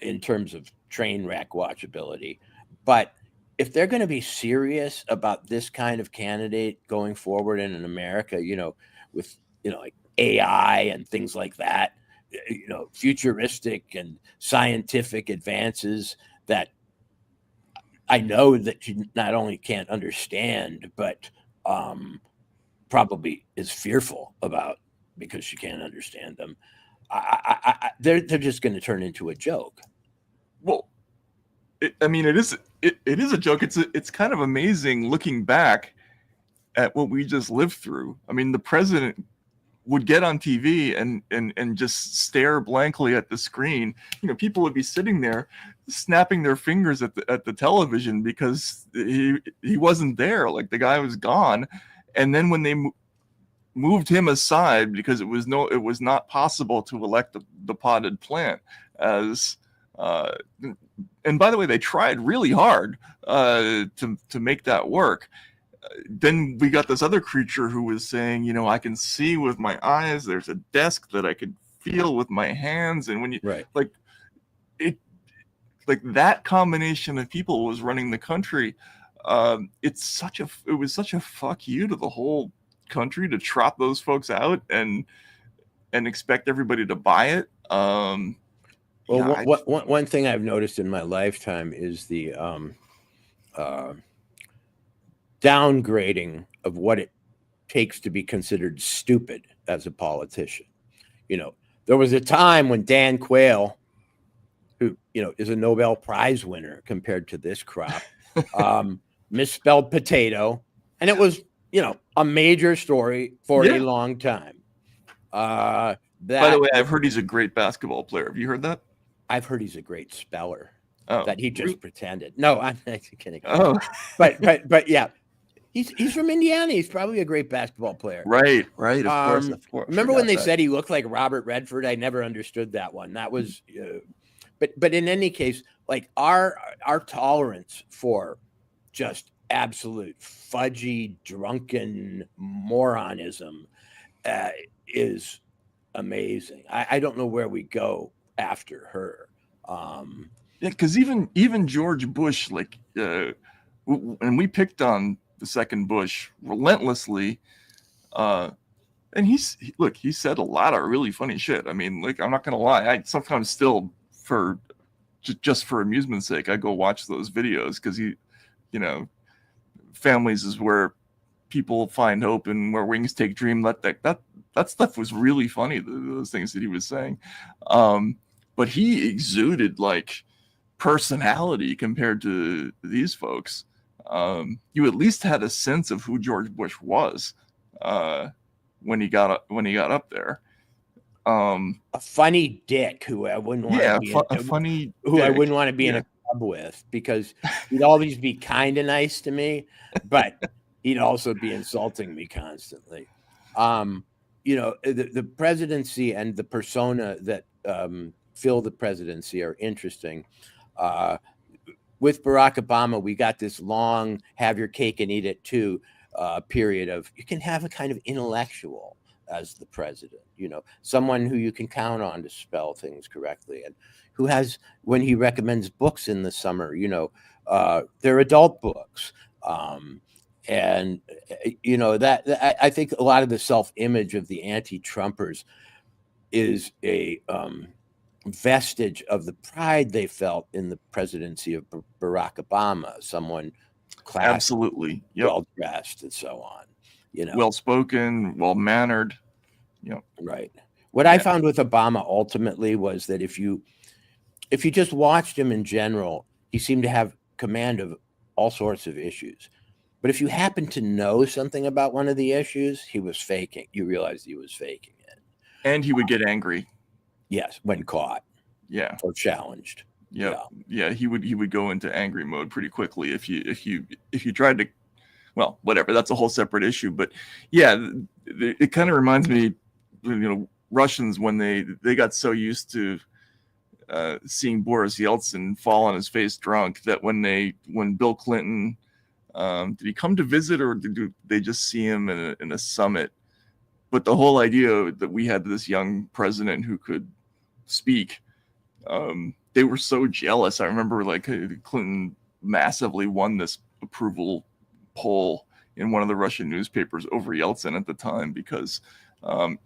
in terms of train wreck watchability. But if they're going to be serious about this kind of candidate going forward in America, with like AI and things like that, futuristic and scientific advances that I know that she not only can't understand, but probably is fearful about because she can't understand them. They're just going to turn into a joke. Well, it is a joke. It's kind of amazing looking back at what we just lived through. I mean, the president would get on TV and just stare blankly at the screen. People would be sitting there snapping their fingers at the television because he wasn't there. Like the guy was gone. And then when they moved him aside because it was not possible to elect the potted plant as and by the way, they tried really hard to make that work. Then we got this other creature who was saying, I can see with my eyes. There's a desk that I could feel with my hands. And when you like that combination of people was running the country. It was such a fuck you to the whole country to trot those folks out and expect everybody to buy it. One thing I've noticed in my lifetime is the downgrading of what it takes to be considered stupid as a politician. There was a time when Dan Quayle, who is a Nobel Prize winner compared to this crop, misspelled potato, and it was a major story for a long time. By the way, I've heard he's a great basketball player. Have you heard that? I've heard he's a great speller. Oh, that he just pretended. No, I'm actually kidding. Oh, but yeah, he's from Indiana. He's probably a great basketball player. Right. Of course. Remember when they said he looked like Robert Redford? I never understood that one. That was, but in any case, like our tolerance for just absolute fudgy, drunken moronism is amazing. I don't know where we go after her. Because even George Bush, and we picked on the second Bush relentlessly, and he said a lot of really funny shit. I mean, I'm not gonna lie, I sometimes still just for amusement's sake, I go watch those videos because families is where people find hope and where wings take dream. That stuff was really funny. Those things that he was saying, but he exuded personality compared to these folks. You at least had a sense of who George Bush was when he got up there. A funny dick who I wouldn't want to be I wouldn't want to be in a club with, because he'd always be kind of nice to me, but he'd also be insulting me constantly. You know, the presidency and the persona that fill the presidency are interesting. With Barack Obama, we got this long have your cake and eat it too period of, you can have a kind of intellectual as the president, you know, someone who you can count on to spell things correctly, and who has, when he recommends books in the summer, you know, they're adult books. And, you know, that I think a lot of the self-image of the anti-Trumpers is a vestige of the pride they felt in the presidency of Barack Obama, someone classy, absolutely, well-dressed, and so on, you know, well-spoken, well-mannered. Right. What I found with Obama ultimately was that if you just watched him in general, he seemed to have command of all sorts of issues. But if you happen to know something about one of the issues, he was faking. You realized he was faking it. And he would get angry. Yes, when caught. Yeah. Or challenged. Yeah, he would go into angry mode pretty quickly if you tried to, well, whatever, that's a whole separate issue. But yeah, it kind of reminds me, you know, Russians, when they got so used to seeing Boris Yeltsin fall on his face drunk, that when Bill Clinton, did he come to visit, or did they just see him in a summit? But the whole idea that we had this young president who could speak, they were so jealous. I remember, like, Clinton massively won this approval poll in one of the Russian newspapers over Yeltsin at the time, because even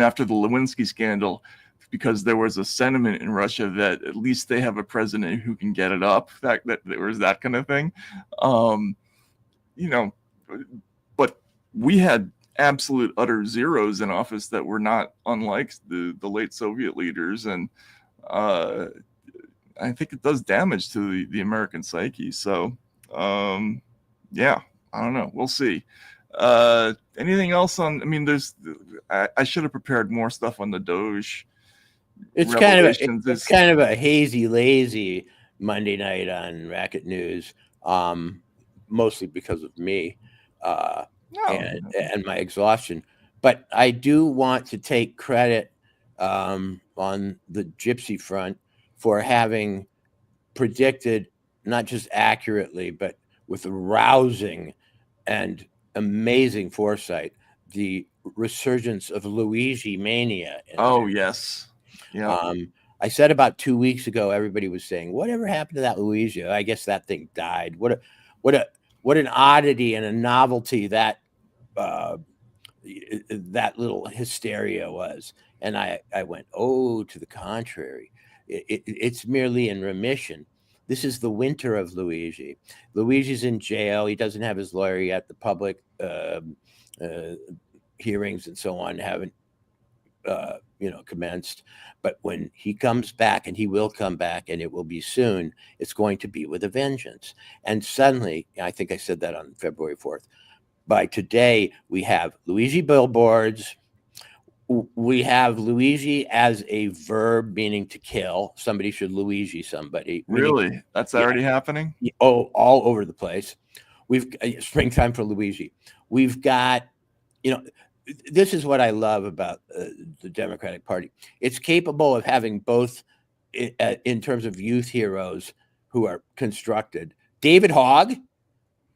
after the Lewinsky scandal, because there was a sentiment in Russia that at least they have a president who can get it up, that there was that kind of thing. You know, but we had absolute utter zeros in office that were not unlike the late Soviet leaders, and I think it does damage to the American psyche. So yeah, I don't know, we'll see. Anything else on, I mean, I should have prepared more stuff on the Doge. It's kind of a hazy, lazy Monday night on Racket News, mostly because of me and my exhaustion. But I do want to take credit on the Gypsy front for having predicted, not just accurately, but with rousing and amazing foresight, the resurgence of Luigi mania. Oh, yes. Yeah. I said about 2 weeks ago, everybody was saying, whatever happened to that Luigi? I guess that thing died. What an oddity and a novelty that little hysteria was. And I went, oh, to the contrary. It's merely in remission. This is the winter of Luigi. Luigi's in jail. He doesn't have his lawyer yet. The public hearings and so on haven't commenced. But when he comes back, and he will come back, and it will be soon, it's going to be with a vengeance. And suddenly, I think I said that on February 4th, by today, we have Luigi billboards. We have Luigi as a verb, meaning to kill. Somebody should Luigi somebody. Really? That's already happening? Oh, all over the place. We've springtime for Luigi. We've got, this is what I love about the Democratic Party. It's capable of having both, in terms of youth heroes who are constructed, David Hogg,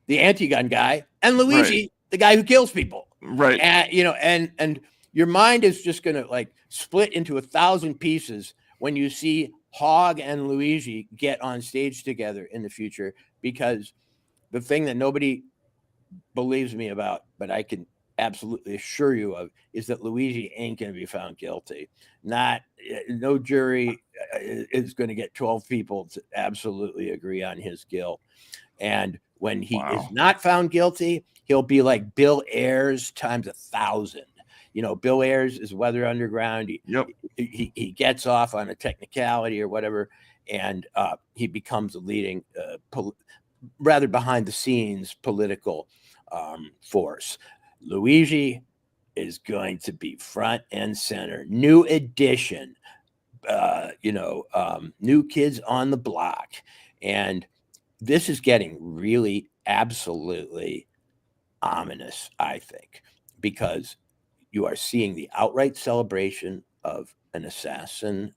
the anti-gun guy, and Luigi, the guy who kills people. Right. And your mind is just going to split into 1,000 pieces when you see Hogg and Luigi get on stage together in the future, because the thing that nobody believes me about, but I can absolutely assure you of, is that Luigi ain't going to be found guilty. No jury is going to get 12 people to absolutely agree on his guilt. And when he is not found guilty, he'll be like Bill Ayers times 1,000. Bill Ayers is Weather Underground. He gets off on a technicality or whatever, and he becomes a leading, rather behind the scenes political force. Luigi is going to be front and center. New edition, new kids on the block. And this is getting really absolutely ominous, I think, because you are seeing the outright celebration of an assassin.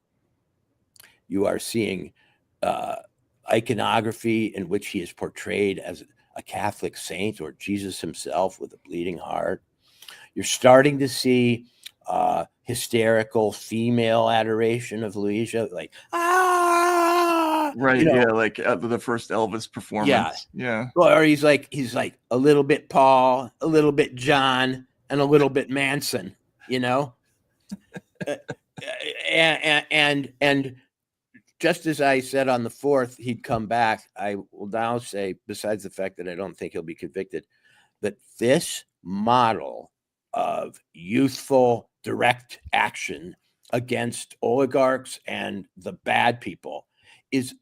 You are seeing iconography in which he is portrayed as a Catholic saint or Jesus himself with a bleeding heart. You're starting to see hysterical female adoration of Luigi, like, right, like the first Elvis performance. Yeah. Or he's like a little bit Paul, a little bit John, and a little bit Manson, and just as I said on the 4th, he'd come back. I will now say, besides the fact that I don't think he'll be convicted, that this model of youthful direct action against oligarchs and the bad people is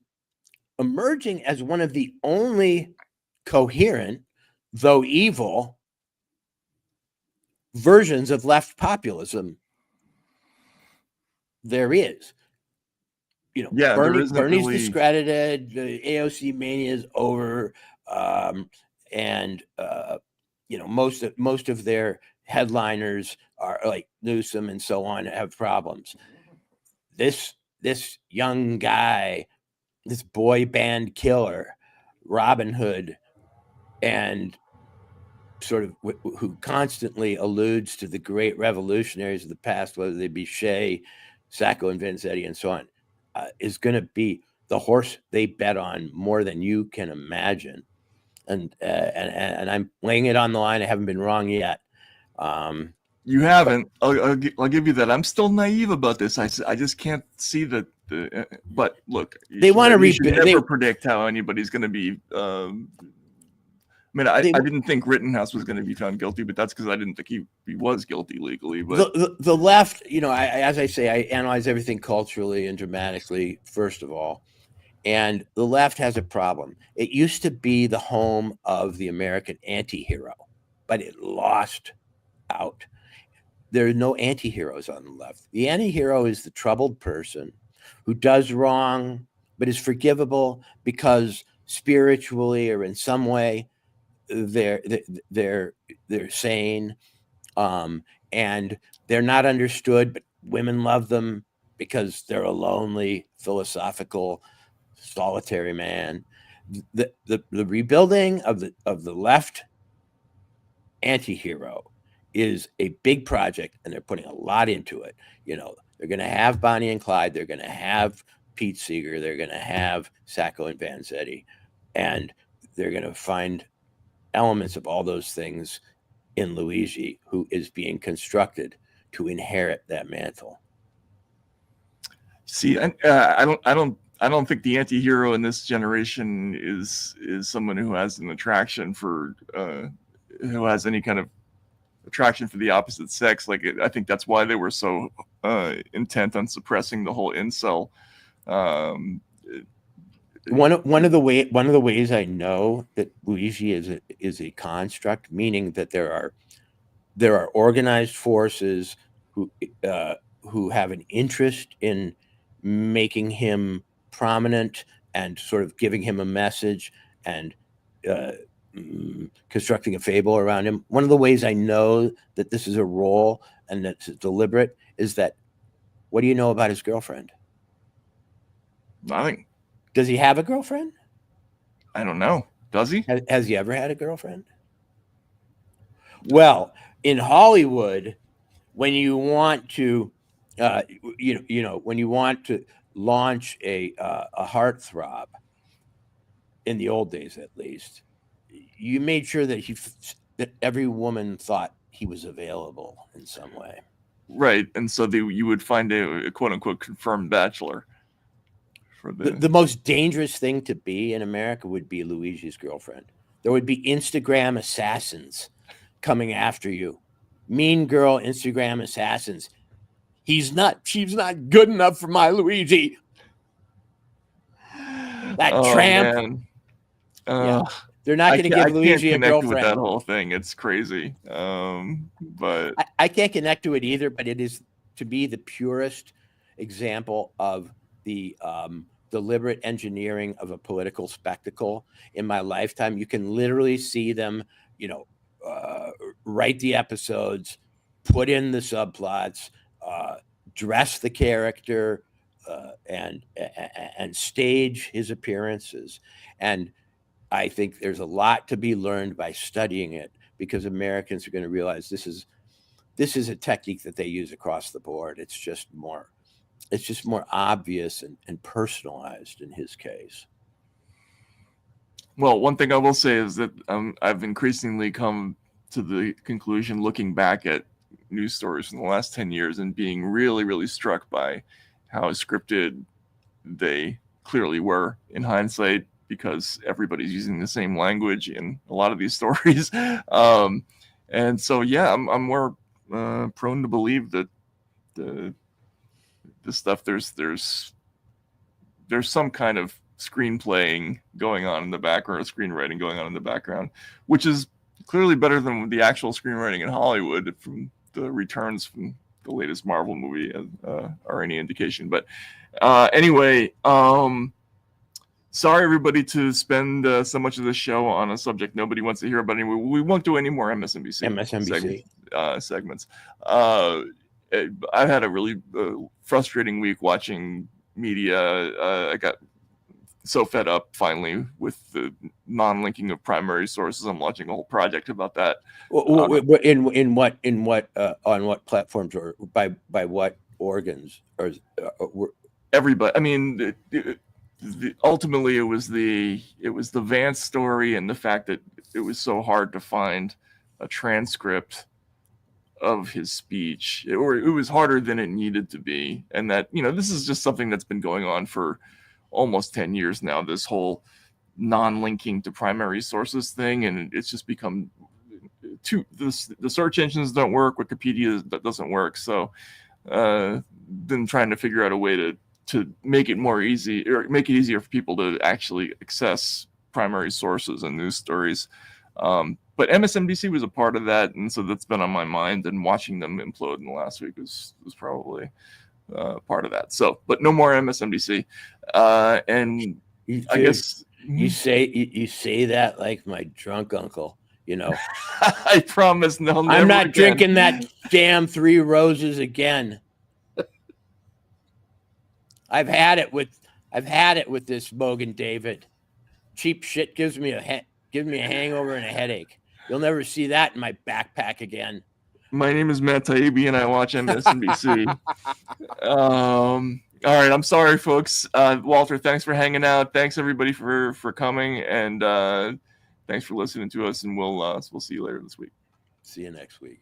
emerging as one of the only coherent, though evil, versions of left populism there is. Bernie's discredited, the AOC mania is over, and most of their headliners are like Newsom and so on have problems. This young guy, this boy band killer, Robin Hood, and sort of who constantly alludes to the great revolutionaries of the past, whether they be Shea, Sacco, and Vanzetti, and so on, is going to be the horse they bet on more than you can imagine. And I'm laying it on the line. I haven't been wrong yet. You haven't. I'll give you that. I'm still naive about this. I just can't see that. But look, they want to never predict how anybody's going to be. I didn't think Rittenhouse was going to be found guilty, but that's because I didn't think he was guilty legally. But the left, as I say, I analyze everything culturally and dramatically, first of all. And the left has a problem. It used to be the home of the American anti-hero, but it lost out. There are no anti-heroes on the left. The anti-hero is the troubled person who does wrong, but is forgivable because spiritually or in some way they're sane, and they're not understood, but women love them because they're a lonely, philosophical, solitary man. The rebuilding of the left anti-hero is a big project, and they're putting a lot into it. They're going to have Bonnie and Clyde, they're going to have Pete Seeger, they're going to have Sacco and Vanzetti, and they're going to find elements of all those things in Luigi, who is being constructed to inherit that mantle. See, I don't think the anti-hero in this generation is someone who has an attraction for who has any kind of attraction for the opposite sex. I think that's why they were so intent on suppressing the whole incel. One of the ways I know that Luigi is a construct, meaning that there are organized forces who have an interest in making him prominent and sort of giving him a message and constructing a fable around him. One of the ways I know that this is a role and that's deliberate is that, what do you know about his girlfriend? Nothing. Does he have a girlfriend? I don't know. Does he? Has he ever had a girlfriend? Well, in Hollywood, when you want to, when you want to launch a heartthrob, in the old days at least, you made sure that that every woman thought he was available in some way. Right, and so you would find a quote unquote confirmed bachelor. The most dangerous thing to be in America would be Luigi's girlfriend. There would be Instagram assassins coming after you mean girl Instagram assassins. She's not good enough for my Luigi. That tramp. Man. Yeah. They're not going to give Luigi a girlfriend. With that whole thing. It's crazy. But I can't connect to it either, but it is, to be the purest example of the deliberate engineering of a political spectacle in my lifetime. You can literally see them, write the episodes, put in the subplots, dress the character, and stage his appearances. And I think there's a lot to be learned by studying it, because Americans are going to realize this is a technique that they use across the board. It's just more obvious and personalized in his case. Well, one thing I will say is that I've increasingly come to the conclusion, looking back at news stories in the last 10 years and being really, really struck by how scripted they clearly were in hindsight, because everybody's using the same language in a lot of these stories. And so, yeah, I'm more prone to believe that the stuff, there's some kind of screenplaying going on in the background, or screenwriting going on in the background, which is clearly better than the actual screenwriting in Hollywood, from the returns from the latest Marvel movie are any indication. But anyway, sorry everybody to spend so much of the show on a subject nobody wants to hear about anyway. We won't do any more MSNBC segments. I've had a really frustrating week watching media. I got so fed up finally with the non-linking of primary sources. I'm launching a whole project about that. In what on what platforms, or by what organs, or everybody? I mean, ultimately it was the Vance story, and the fact that it was so hard to find a transcript of his speech, or it was harder than it needed to be. And that, this is just something that's been going on for almost 10 years now, this whole non-linking to primary sources thing. And it's just become the search engines don't work, Wikipedia that doesn't work. So then trying to figure out a way to make it more easy, or make it easier for people to actually access primary sources and news stories. But MSNBC was a part of that, and so that's been on my mind, and watching them implode in the last week was probably part of that. So, but no more MSNBC. And I guess you say that like my drunk uncle, I promise never I'm not again. drinking that damn Three Roses again. I've had it with this Mogan David. Cheap shit gives me a hangover and a headache. You'll never see that in my backpack again. My name is Matt Taibbi, and I watch MSNBC. All right, I'm sorry, folks. Walter, thanks for hanging out. Thanks everybody for coming, and thanks for listening to us. And we'll see you later this week. See you next week.